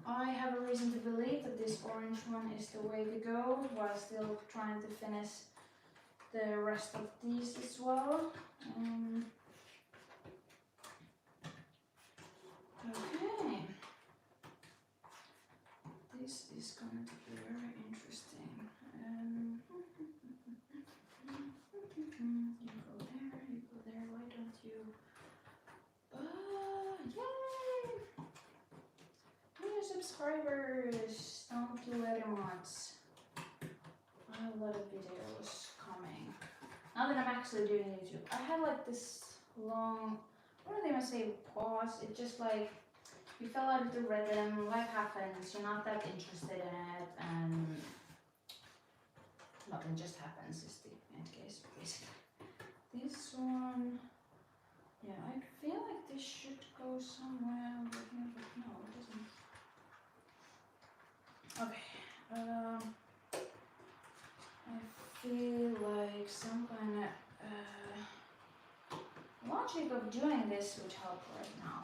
I have a reason to believe that this orange one is the way to go while still trying to finish the rest of these as well. Okay, this is going to be very interesting. You go there, why don't you? Yay! New subscribers! Thank you very much. I have a lot of videos coming. Now that I'm actually doing YouTube, I had like this long, I don't even say pause, it just like, you fell out of the rhythm, life happens, you're not that interested in it, and nothing just happens is the end case, basically. This one, yeah, I feel like this should go somewhere over here, but no, it doesn't. Okay, I feel like some kind of logic of doing this would help right now.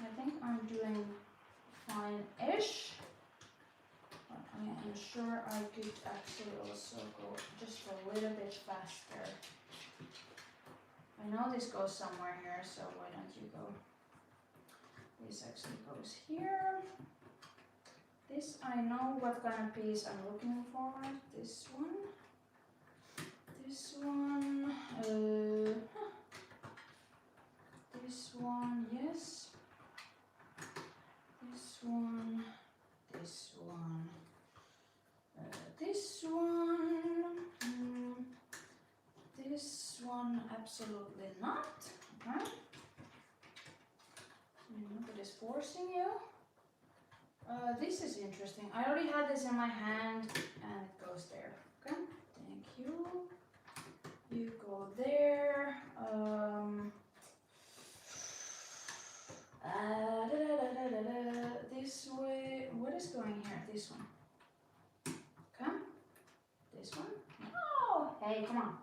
I think I'm doing fine-ish. I am sure I could actually also go just a little bit faster. I know this goes somewhere here, so why don't you go? This actually goes here. This, I know what kind of piece I'm looking for. This one. This one. This one, yes. This one. This one. This one. This one, absolutely not. Okay. Nobody's forcing you. This is interesting. I already had this in my hand and it goes there. Okay, thank you. You go there. This way. What is going here? This one. Okay. This one. No. Hey, come on.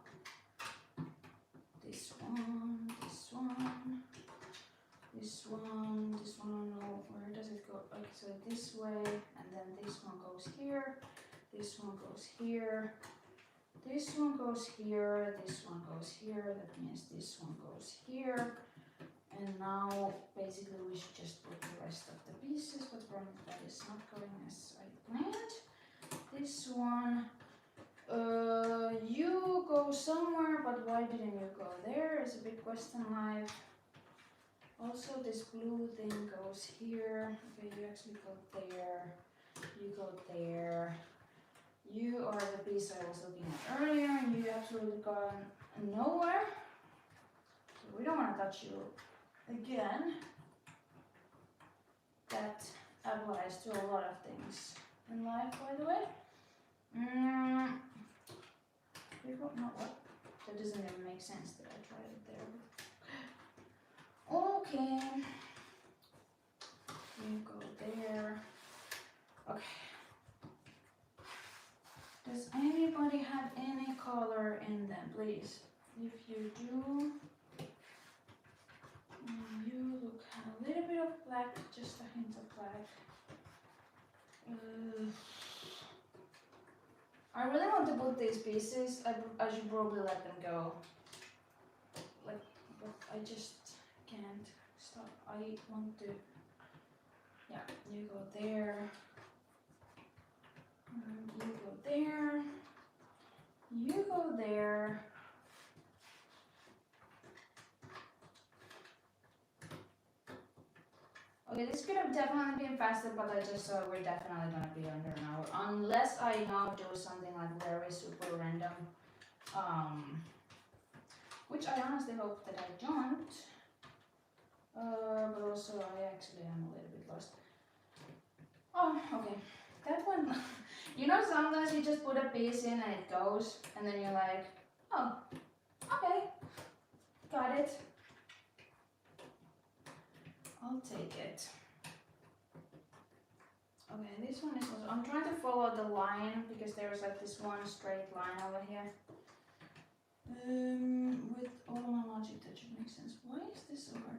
This one. This one. This one. This one. No. Where does it go? Okay, so this way, and then this one goes here. This one goes here. this one goes here, this one goes here, that means this one goes here. And now basically we should just put the rest of the pieces, but that is not going as I planned. This one, you go somewhere, but why didn't you go there is a big question mark. Also this blue thing goes here. Okay, you actually go there, you go there. You are the piece I was looking at earlier and you absolutely gone nowhere. So we don't want to touch you again. That applies to a lot of things in life, by the way. No, what? That doesn't even make sense that I tried it there. Okay. You go there. Okay. Does anybody have any color in them, please? If you do, you look a little bit of black, just a hint of black. I really want to put these pieces. I should probably let them go. Like, but I just can't stop. I want to. Yeah, you go there. You go there. You go there. Okay, this could have definitely been faster, but I just saw we're definitely gonna be under an hour. Unless I now do something like very super random. Which I honestly hope that I don't. But also I actually am a little bit lost. Oh, okay. That one, you know, sometimes you just put a piece in and it goes, and then you're like, oh, okay, got it. I'll take it. Okay, this one is also, I'm trying to follow the line because there's like this one straight line over here. With all my logic, that should make sense. Why is this over?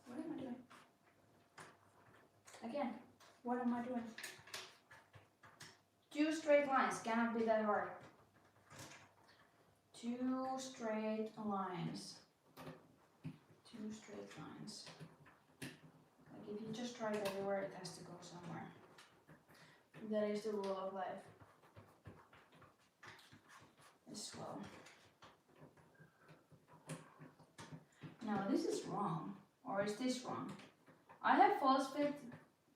What am I doing? Again, what am I doing? 2 straight lines cannot be that hard. 2 straight lines. 2 straight lines. Like if you just try it everywhere, it has to go somewhere. That is the rule of life. As well. No, this is wrong. Or is this wrong? I have false fit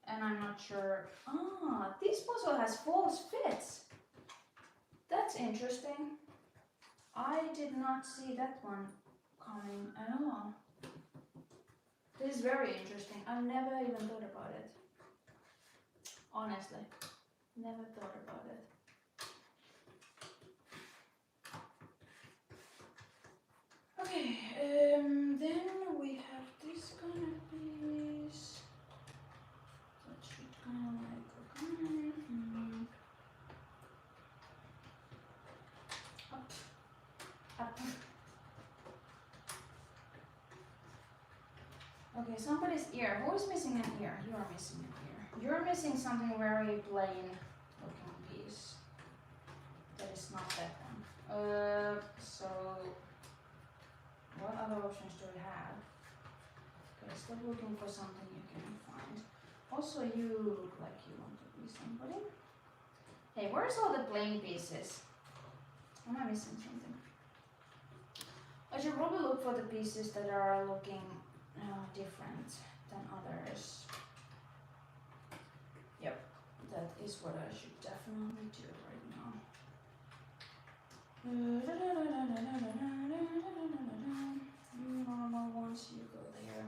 and I'm not sure. Ah, this puzzle has false fits. That's interesting. I did not see that one coming at all. This is very interesting. I've never even thought about it. Honestly, never thought about it. Okay, then we have this kind of piece. That should kind of like go up, up. Okay, somebody's ear. Who is missing an ear? You are missing an ear. You're missing something very plain looking piece. That is not that one. So what other options do we have? Okay, stop looking for something you can find. Also, you look like you want to be somebody. Hey, where's all the plain pieces? Am I missing something? I should probably look for the pieces that are looking different than others. Yep, that is what I should definitely do right now. You normal ones, you go there.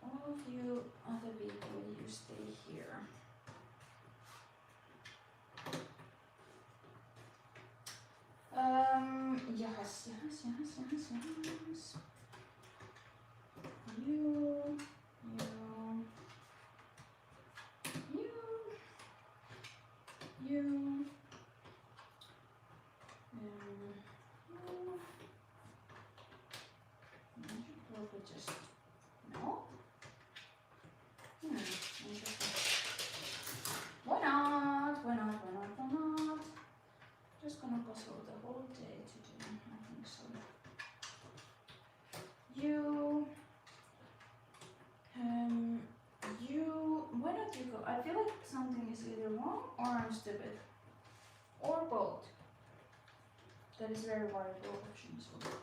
All of you other people, you stay here. Yes. You. Probably just no. Interesting. Why not? Just gonna puzzle the stupid. Or both. That is very viable option as well.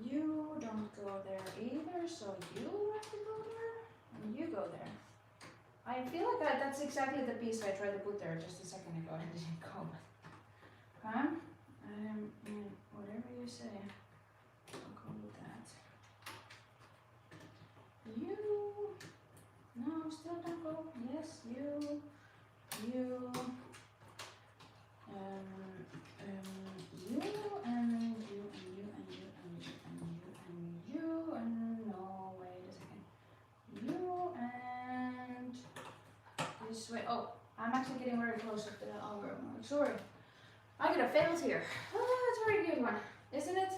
You don't go there either, so you have to go there, and you go there. I feel like that's exactly the piece I tried to put there just a second ago and it didn't go. Okay? Whatever you say, I'll go with that. You. No, still don't go. Yes, you. You. You and you and you and you and you and you and no, wait a second. You and this way. Oh, I'm actually getting very close to the hour. Sorry. I could have failed here. Oh, that's a very good one, isn't it?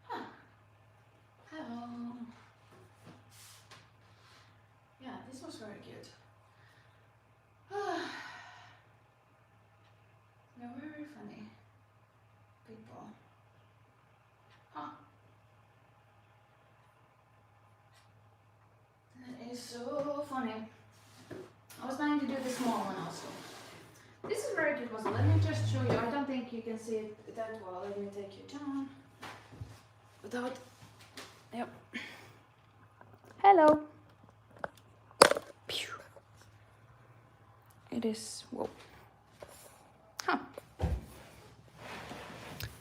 Huh. Hello. Yeah, this was very good. They're very funny people. Huh. That is so funny. I was planning to do the small one also. This is a very good puzzle. Let me just show you. I don't think you can see it that well. Let me take you down. Without. Yep. Hello. Pew. It is. Whoa. Huh.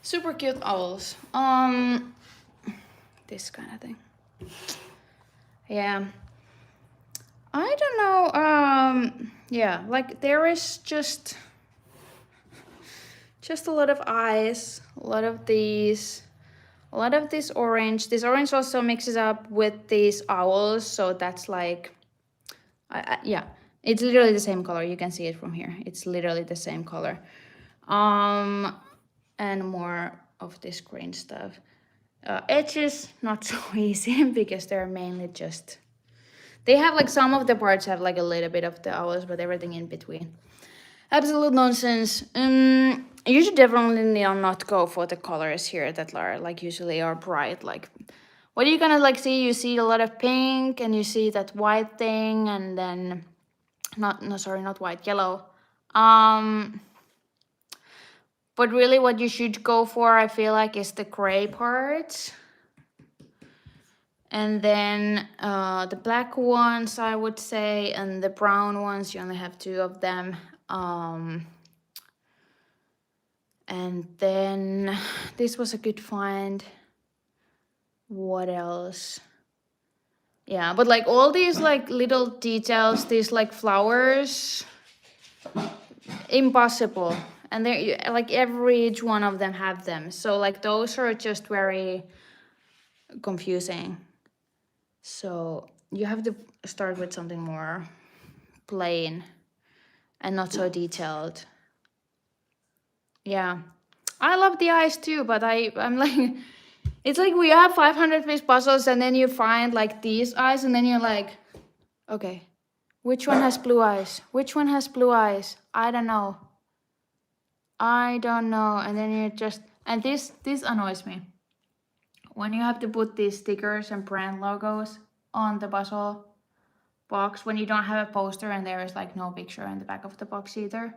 Super cute owls. This kind of thing. Yeah. I don't know. Yeah, like there is just a lot of eyes, a lot of these, a lot of this orange. This orange also mixes up with these owls, so that's like, yeah, it's literally the same color. You can see it from here. It's literally the same color. And more of this green stuff. Edges, not so easy because they're mainly just, they have like some of the parts have like a little bit of the owls, but everything in between. Absolute nonsense. You should definitely not go for the colors here that are like usually are bright. Like, what are you gonna like see? You see a lot of pink and you see that white thing, and then not white, yellow. But really what you should go for, I feel like, is the gray parts. And then the black ones, I would say, and the brown ones, you only have 2 of them. And then this was a good find. What else? Yeah, but like all these like little details, these like flowers, impossible. And they're like each one of them have them. So like those are just very confusing. So you have to start with something more plain and not so detailed. Yeah, I love the eyes too, but I'm like, it's like we have 500-piece puzzles and then you find like these eyes and then you're like, okay, which one has blue eyes? Which one has blue eyes? I don't know. And then you just, and this annoys me. When you have to put these stickers and brand logos on the puzzle box, when you don't have a poster and there is like no picture in the back of the box either.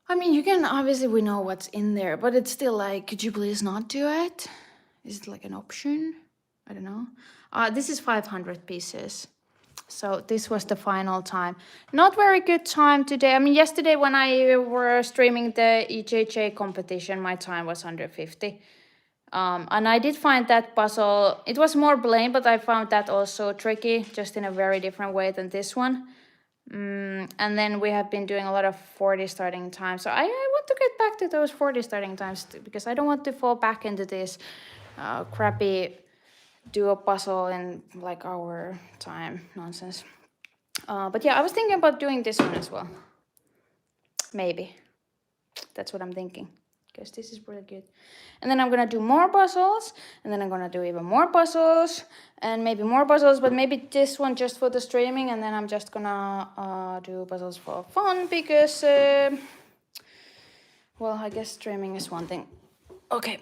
I mean, you can, obviously we know what's in there, but it's still like, could you please not do it? Is it like an option? I don't know. This is 500 pieces. So this was the final time. Not very good time today. I mean, yesterday when I were streaming the EJJ competition, my time was under 50. And I did find that puzzle, it was more plain, but I found that also tricky, just in a very different way than this one. And then we have been doing a lot of 40 starting times. So I want to get back to those 40 starting times too, because I don't want to fall back into this crappy do a puzzle in like our time nonsense. But yeah, I was thinking about doing this one as well. Maybe. That's what I'm thinking. Because this is really good. And then I'm gonna do more puzzles. And then I'm gonna do even more puzzles. And maybe more puzzles, but maybe this one just for the streaming. And then I'm just gonna do puzzles for fun because, well, I guess streaming is one thing. Okay.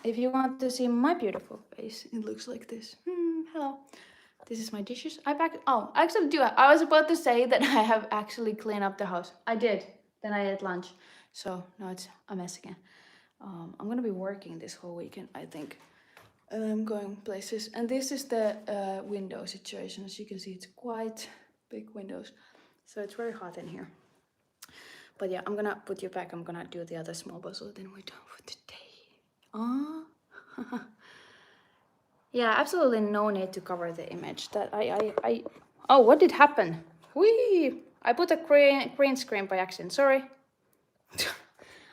If you want to see my beautiful face, it looks like this. Hello. This is my dishes. I actually do. I was about to say that I have actually cleaned up the house. I did. Then I ate lunch. So now it's a mess again. I'm gonna be working this whole weekend, I think. I'm going places. And this is the window situation. As you can see, it's quite big windows. So it's very hot in here. But yeah, I'm gonna put you back. I'm gonna do the other small puzzle. Then we're done for today. Yeah, absolutely no need to cover the image. Oh, what did happen? Whee! I put a green screen by accident. Sorry.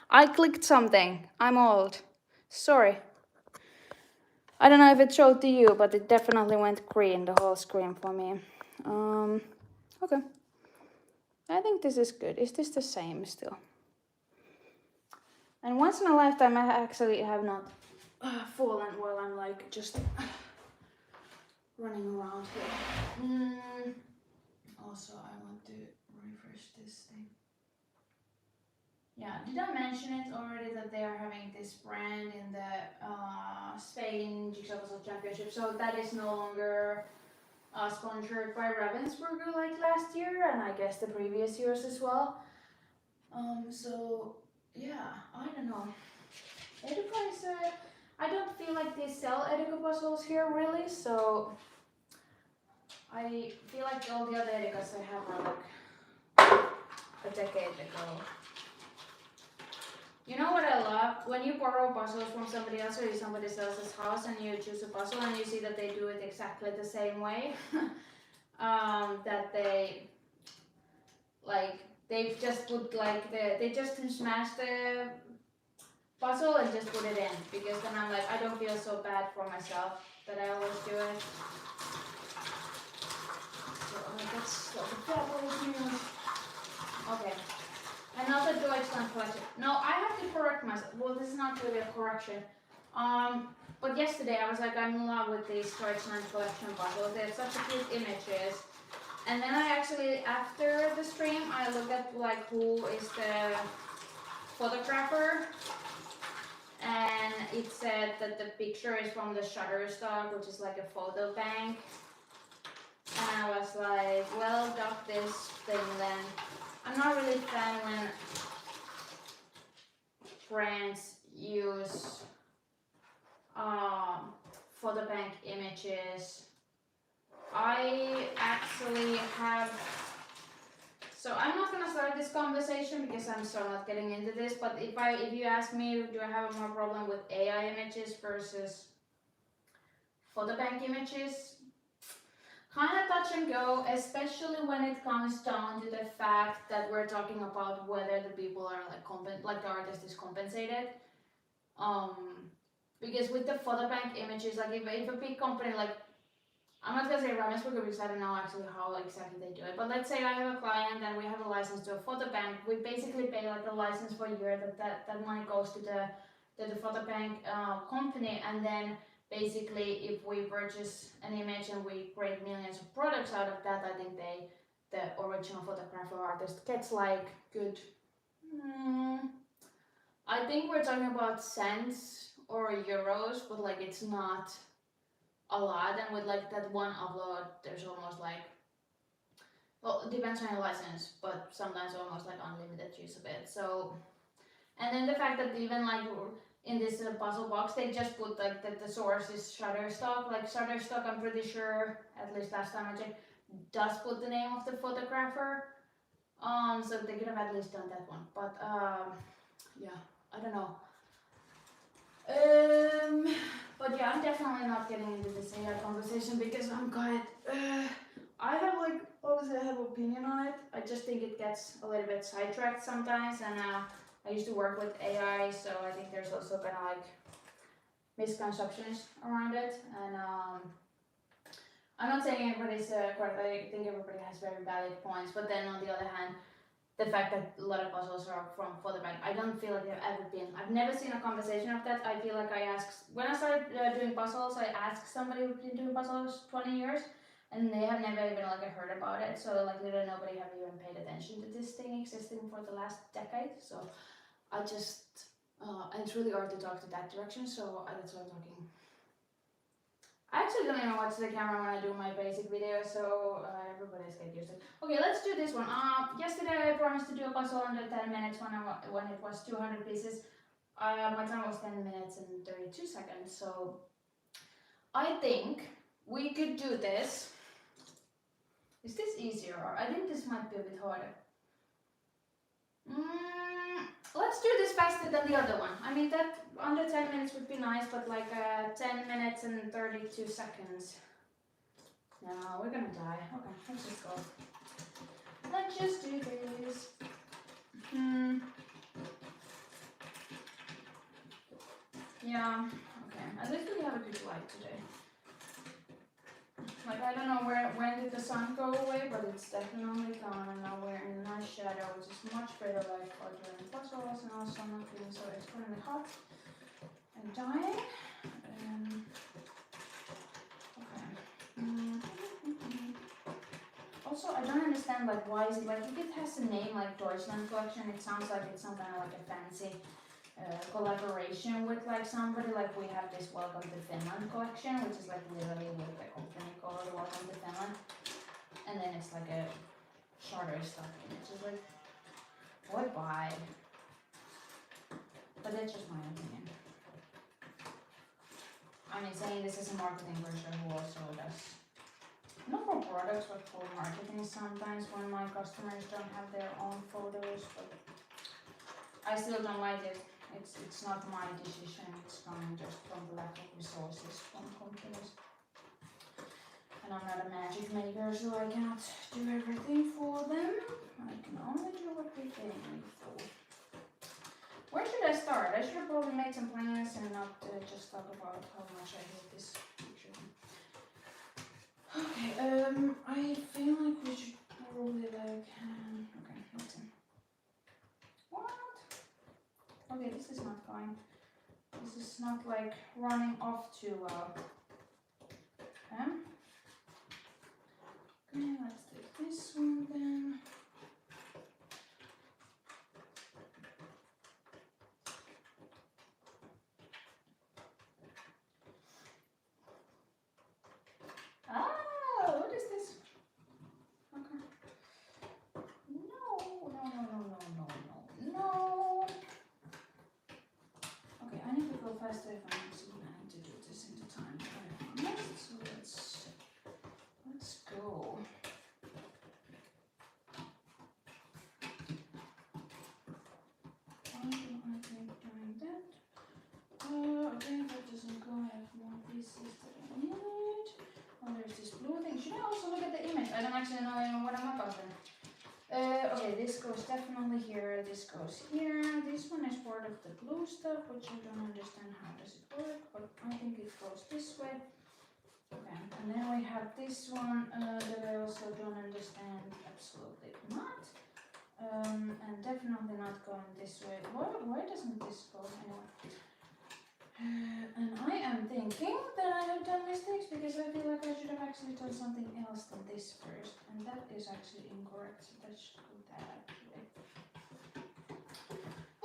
I clicked something. I'm old. Sorry. I don't know if it showed to you, but it definitely went green, the whole screen for me. Okay. I think this is good. Is this the same still? And once in a lifetime, I actually have not fallen while I'm like just running around here. Also, I want to refresh this thing. Yeah, did I mention it already that they are having this brand in the Spain Jigsaw Puzzle Championship? So that is no longer sponsored by Ravensburger like last year, and I guess the previous years as well. So yeah, I don't know. Educa is I don't feel like they sell Educa puzzles here really, so I feel like all the other Educas I have are like a decade ago. You know what I love? When you borrow puzzles from somebody else or somebody else's house and you choose a puzzle and you see that they do it exactly the same way. That they like they've just put like they just smash the puzzle and just put it in, because then I'm like, I don't feel so bad for myself that I always do it. So that's what the fabulous news. Okay. Another Deutschland collection. No, I have to correct myself. Well, this is not really a correction. But yesterday I was like, I'm in love with these Deutschland collection puzzles. They have such cute images. And then I actually, after the stream, I looked at like who is the photographer. And it said that the picture is from the Shutterstock, which is like a photo bank. And I was like, well, got this thing then. I'm not really a fan when brands use photo bank images. I actually have, so I'm not gonna start this conversation because I'm still not getting into this, but if you ask me, do I have a more problem with AI images versus photo bank images? Kind of touch and go, especially when it comes down to the fact that we're talking about whether the people are like the artist is compensated. Because with the photo bank images, like if a big company like, I'm not gonna say Ravensburger because I don't know actually how exactly they do it, but let's say I have a client and we have a license to a photo bank. We basically pay like a license for a year. That money goes to the photo bank company, and then basically if we purchase an image and we create millions of products out of that, I think the original photographer artist gets like good. I think we're talking about cents or euros, but like it's not a lot. And with like that one upload, there's almost like, well, it depends on your license, but sometimes almost like unlimited use of it. So, and then the fact that even like in this puzzle box, they just put like that the source is Shutterstock. Like Shutterstock, I'm pretty sure, at least last time I checked, does put the name of the photographer. So they could have at least done that one. But yeah, I don't know. But yeah, I'm definitely not getting into this AI conversation because I'm quite. I have like, obviously I have opinion on it. I just think it gets a little bit sidetracked sometimes, and I used to work with AI, so I think there's also kind of like misconceptions around it. And I'm not saying everybody's correct. I think everybody has very valid points, but then on the other hand, the fact that a lot of puzzles are from photo bank, I don't feel like they've ever been. I've never seen a conversation of that. I feel like I asked, when I started doing puzzles, I asked somebody who's been doing puzzles 20 years, and they have never even like heard about it. So like literally nobody have even paid attention to this thing existing for the last decade. So I just, and it's really hard to talk to that direction. So that's why I'm talking I actually don't even watch the camera when I do my basic videos, so everybody's get used to it. Okay, let's do this one. Yesterday I promised to do a puzzle under 10 minutes when it was 200 pieces. My time was 10 minutes and 32 seconds, so I think we could do this. Is this easier? I think this might be a bit harder. Let's do this faster than the other one. I mean, that under 10 minutes would be nice, but like 10 minutes and 32 seconds. No, we're gonna die. Okay, let's just go. Let's just do this. Yeah, okay. At least we have a good light today. Like, I don't know when did the sun go away, but it's definitely gone, and now we're in a nice shadow, which is much better like for doing puzzles, and also not feeling so extremely hot and dying. Okay. Also, I don't understand like why is it like if it has a name like Deutschland collection, it sounds like it's some kind of like a fancy collaboration with like somebody. Like we have this Welcome to Finland collection, which is like literally with the company called Welcome to Finland, and then it's like a charter stuff in it. It's just like, what buy? But that's just my opinion. I mean, saying this is a marketing person who also does not for products but for marketing sometimes when my customers don't have their own photos, but I still don't like it. It's not my decision, it's coming just from the lack of resources from companies. And I'm not a magic maker, so I cannot do everything for them. I can only do what they pay me for. Where should I start? I should have probably made some plans and not just talk about how much I hate this picture. Okay, I feel like we should probably like, okay, let's see. What? Okay, this is not going. This is not like running off too well. Okay. Okay, let's take this one then. What is this? Okay. No. Okay, I need to go faster if I'm actually planning to do this in the time that I promised. So let's go. Why do I keep doing that? Okay, that doesn't go. I have more pieces that I need. Oh, there's this blue thing. Should I also look at the image? I don't actually know even what I'm about then. Okay, this goes definitely here, this goes here. This one is part of the blue stuff, which I don't understand how does it work, but I think it goes this way. Okay, and then we have this one that I also don't understand, absolutely not. And definitely not going this way. Why doesn't this go anyway? And I am thinking that I have done mistakes because I feel like I should have actually done something else than this first, and that is actually incorrect, so that should go that actually.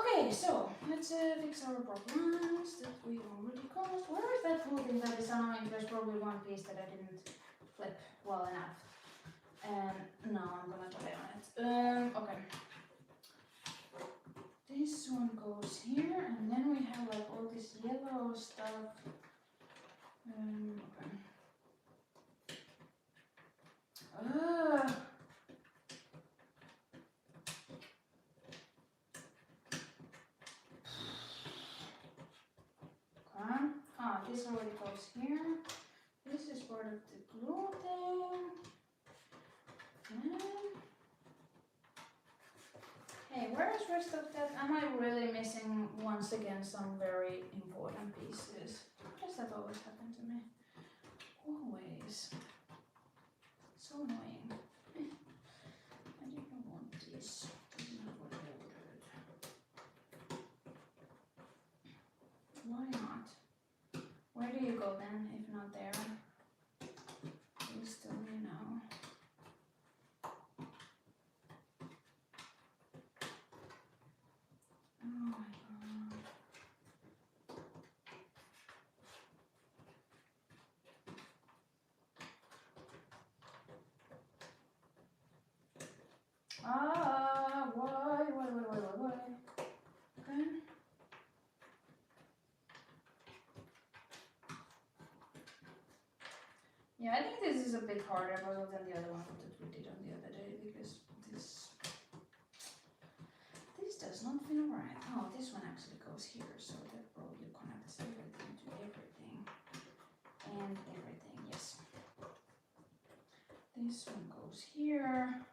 Okay, so let's fix our problems that we already caused. Where is that blue thing that is annoying? There's probably one piece that I didn't flip well enough. And now I'm gonna try on it. Okay. This one goes here, and then we have like all this yellow stuff. Okay. Okay. This already goes here. This is part of the glue thing. Hey, where is rest of that? Am I really missing once again some very important pieces? Does that always happen to me? Always. So annoying. I didn't want this. This is not what I ordered. Why not? Where do you go then, if not there? Please tell me now. Oh my god. Why? Okay. Yeah, I think this is a bit harder puzzle than the other one that we did on the other day because this does not feel right. Oh, this one actually goes here, so that probably connects everything to everything. And everything, yes. This one goes here.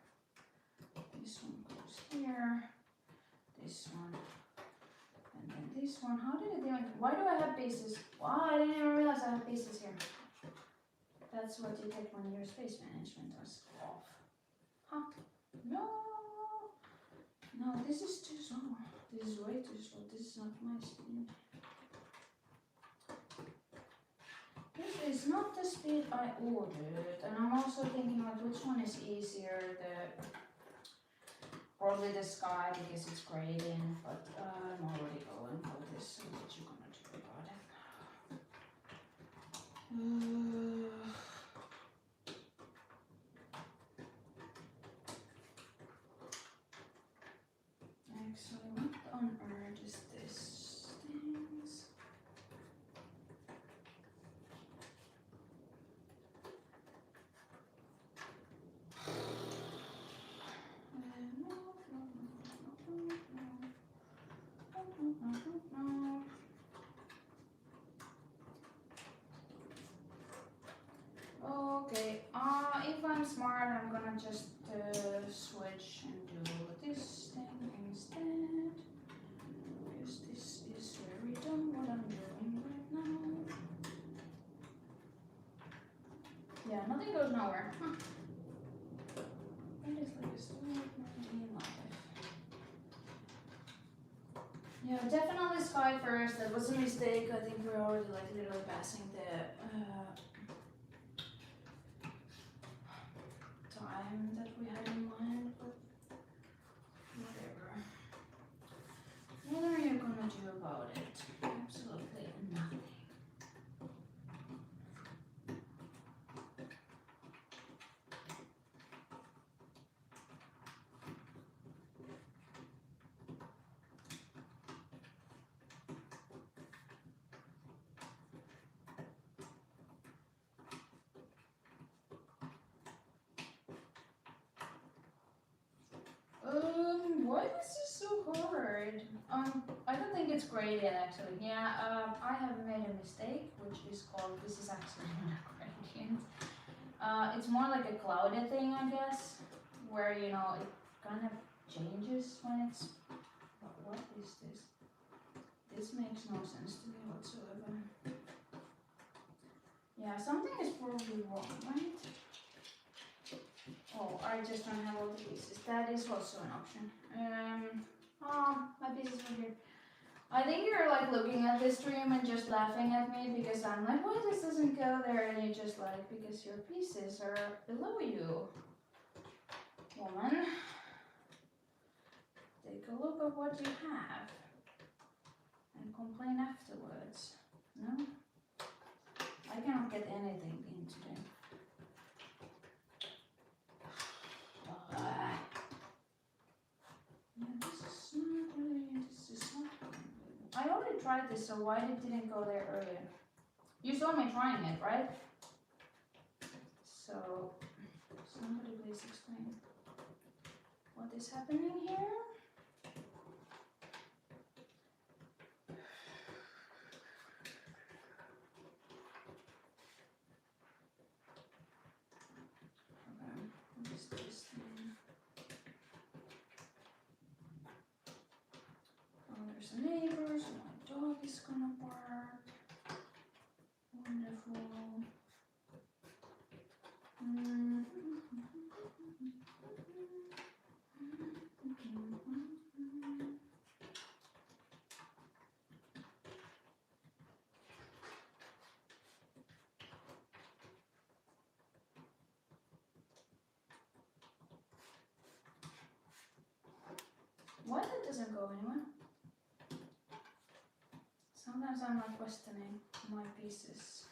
This one goes here. This one. And then this one. How did it even... Why do I have pieces? Wow, I didn't even realize I have pieces here. That's what you get when your space management is off. Huh? No! No, this is too slow. This is way too slow. This is not my speed. This is not the speed I ordered. And I'm also thinking like which one is easier. Probably the sky because it's gradient, but I'm already going for this. So what you gonna do about it? Actually, what on earth is this things? Okay, if I'm smart, I'm gonna just switch and do this thing instead. Because this is very dumb what I'm doing right now. Yeah, nothing goes nowhere. Huh. It is like a story of my life. Yeah, definitely sky first. That was a mistake. I think we're already like literally passing the time that we had in mind, but whatever. What are you gonna do about it? Absolutely nothing. Why is this so hard? I don't think it's gradient actually. Yeah, I have made a mistake, which is called, this is actually not a gradient. It's more like a clouded thing, I guess, where, you know, it kind of changes when it's, what is this? This makes no sense to me whatsoever. Yeah, something is probably wrong, right? Oh, I just don't have all the pieces. That is also an option. My pieces are here. I think you're like looking at this stream and just laughing at me because I'm like, why this doesn't go there? And you're just like, because your pieces are below you. Woman, take a look at what you have and complain afterwards. No? I cannot get anything in today. Yeah, this is not I already tried this, so why didn't go there earlier? You saw me trying it, right? So, somebody please explain what is happening here? Okay, what is this thing? Oh, there's a neighbor, so my dog is gonna bark. Wonderful. Why that doesn't go anywhere? Sometimes I'm like questioning my pieces.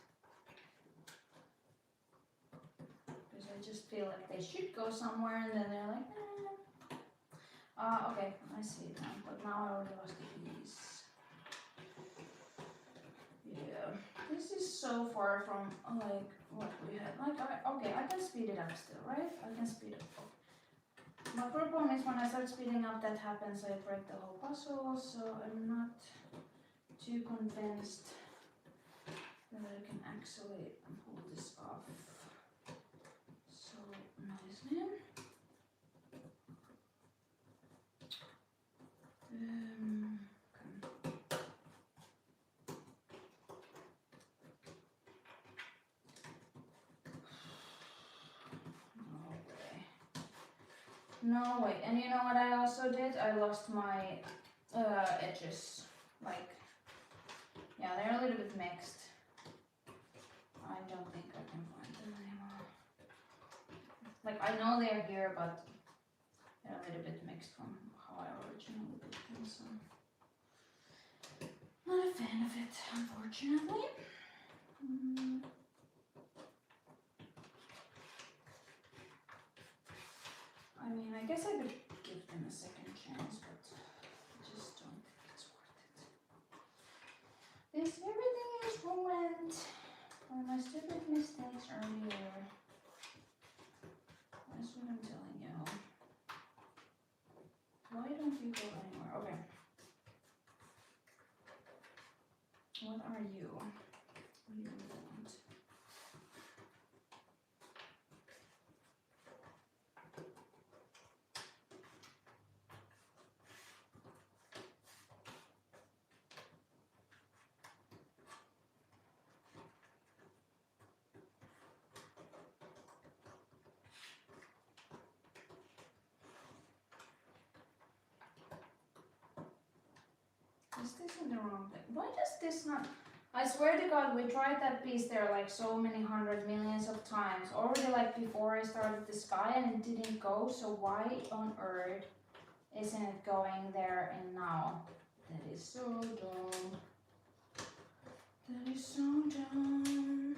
Because I just feel like they should go somewhere and then they're like, eh. Okay, I see it now, but now I already lost the piece. Yeah, this is so far from like what we had. Like, okay, I can speed it up still, right? I can speed it up. My problem is when I start speeding up, that happens, I break the whole puzzle, so I'm not too convinced that I can actually pull this off so nicely. No way. And you know what I also did? I lost my edges. Like, yeah, they're a little bit mixed. I don't think I can find them anymore. Like, I know they're here, but they're a little bit mixed from how I originally did them, so not a fan of it, unfortunately. I mean, I guess I could give them a second chance, but I just don't think it's worth it. This everything is ruined by my stupid mistakes earlier. That's what I'm telling you. Why don't you go anywhere? Okay. What are you? What do you want? Is this in the wrong place? Why does this not? I swear to God, we tried that piece there like so many hundred millions of times. Already like before I started the sky and it didn't go, so why on earth isn't it going there and now? That is so dumb. That is so dumb.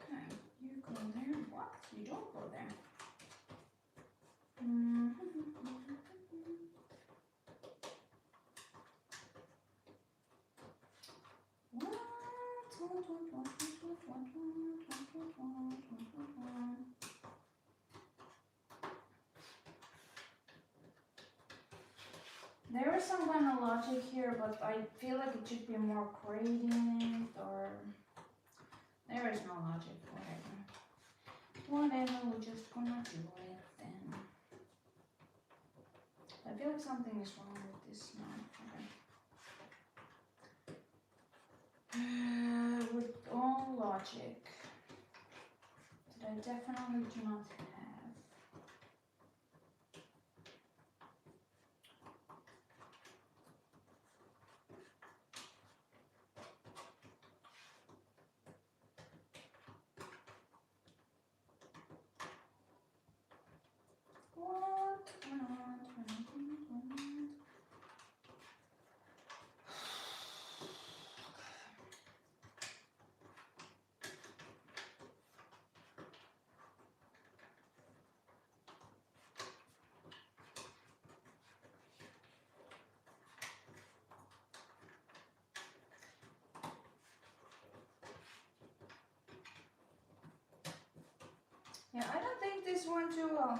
Okay, you go there. What? You don't go there. There is some kind of logic here, but I feel like it should be more gradient, or there is no logic. Whatever, we're just gonna do it then. I feel like something is wrong with this now. Okay. With all logic that I definitely do not have. Yeah, I don't think this went too well.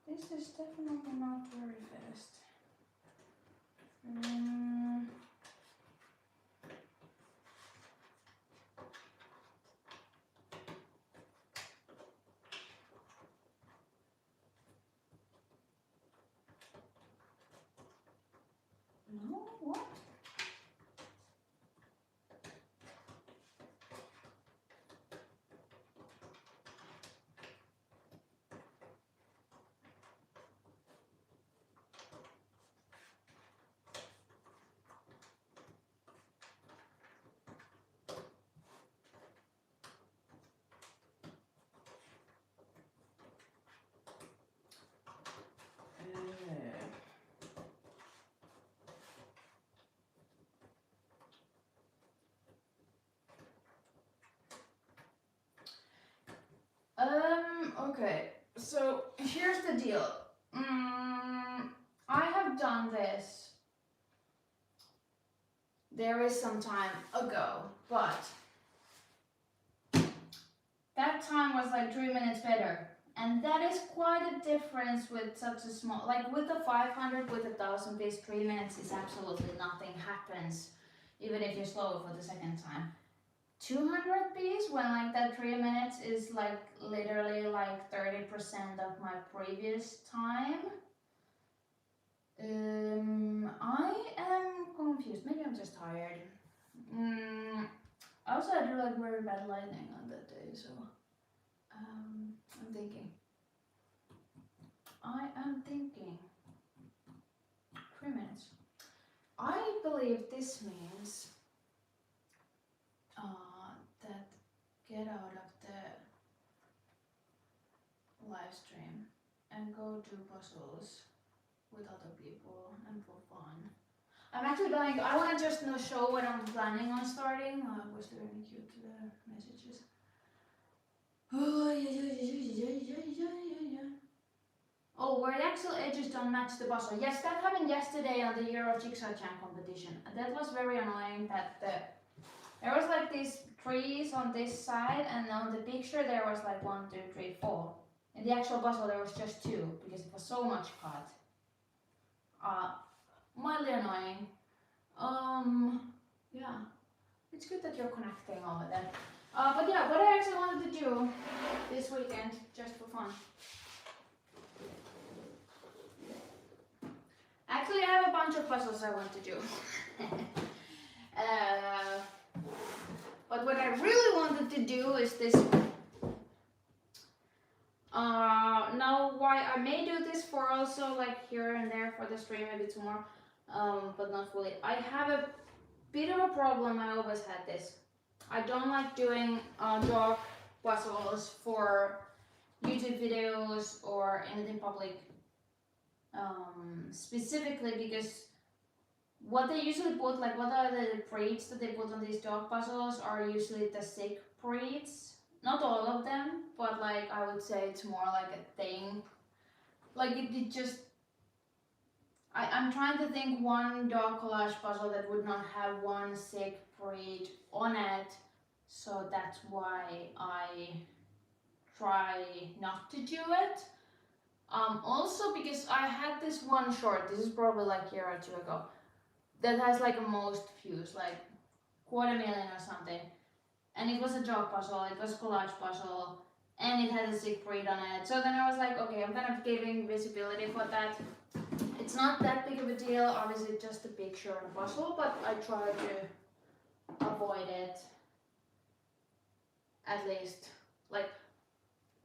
This is definitely not very fast. No, what? here's the deal. I have done this. There is some time ago, but that time was like 3 minutes better. And that is quite a difference with such a small, like with the 500, with 1,000 piece, 3 minutes is absolutely nothing happens, even if you're slow for the second time. 200 piece, when like that 3 minutes is like literally like 30% of my previous time. I am confused. Maybe I'm just tired. Also, I had like very bad lightning on that day, so I'm thinking. I am thinking. 3 minutes. I believe this means that get out of the live stream and go do puzzles with other people and for fun. I'm actually going, I want to just show what I'm planning on starting. Was there any cute messages? Oh, where the actual edges don't match the puzzle. Yes, that happened yesterday on the Euro Jigsaw Champ competition. And that was very annoying that there was like these trees on this side, and on the picture there was like 1, 2, 3, 4. In the actual puzzle there was just 2 because it was so much cut. Mildly annoying. Yeah, it's good that you're connecting over there. But yeah, what I actually wanted to do this weekend, just for fun. Actually, I have a bunch of puzzles I want to do. But what I really wanted to do is this. Now, why I may do this for also like here and there for the stream, maybe tomorrow, but not fully. I have a bit of a problem. I always had this. I don't like doing dog puzzles for YouTube videos or anything public, specifically because what they usually put, like what are the breeds that they put on these dog puzzles are usually the sick breeds. Not all of them, but like I would say it's more like a thing. Like it just, I'm trying to think one dog collage puzzle that would not have one sick breed on it. So that's why I try not to do it. Also because I had this one short, this is probably like a year or 2 ago, that has like a most views, like 250,000 or something. And it was a dog puzzle, it was a collage puzzle, and it had a sick breed on it. So then I was like, okay, I'm kind of giving visibility for that. It's not that big of a deal, obviously just a picture and a puzzle, but I try to avoid it. At least, like,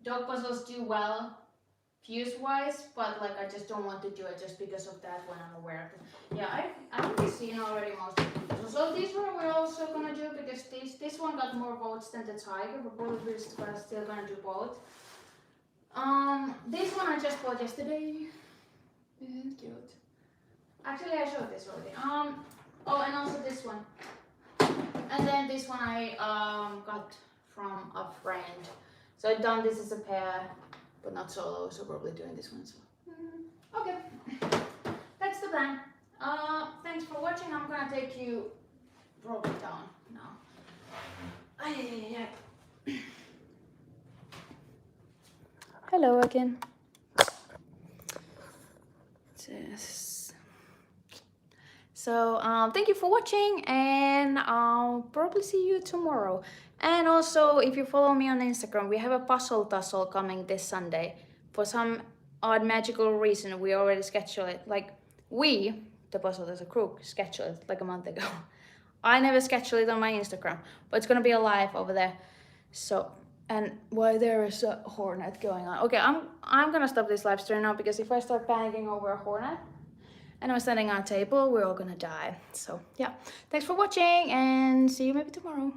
dog puzzles do well views-wise, but like I just don't want to do it just because of that when I'm aware of it. Yeah, I think you've seen already most of the puzzles. So these one we're also gonna do because this one got more votes than the tiger, but probably we're still gonna do both. This one I just bought yesterday. Isn't it cute? Actually, I showed this already. Oh, and also this one. And then this one I got from a friend. So I've done this as a pair, but not solo, so probably doing this one as well. Okay, that's the plan. Thanks for watching. I'm gonna take you probably down now. Hello again. So thank you for watching, and I'll probably see you tomorrow. And also, if you follow me on Instagram, we have a puzzle tussle coming this Sunday. For some odd magical reason, we already scheduled it. Like the puzzle as a crew, scheduled it like a month ago. I never scheduled it on my Instagram, but it's gonna be alive over there. So, and why there is a hornet going on. Okay, I'm gonna stop this live stream now because if I start panicking over a hornet and I'm standing on a table, we're all gonna die. So yeah, thanks for watching and see you maybe tomorrow.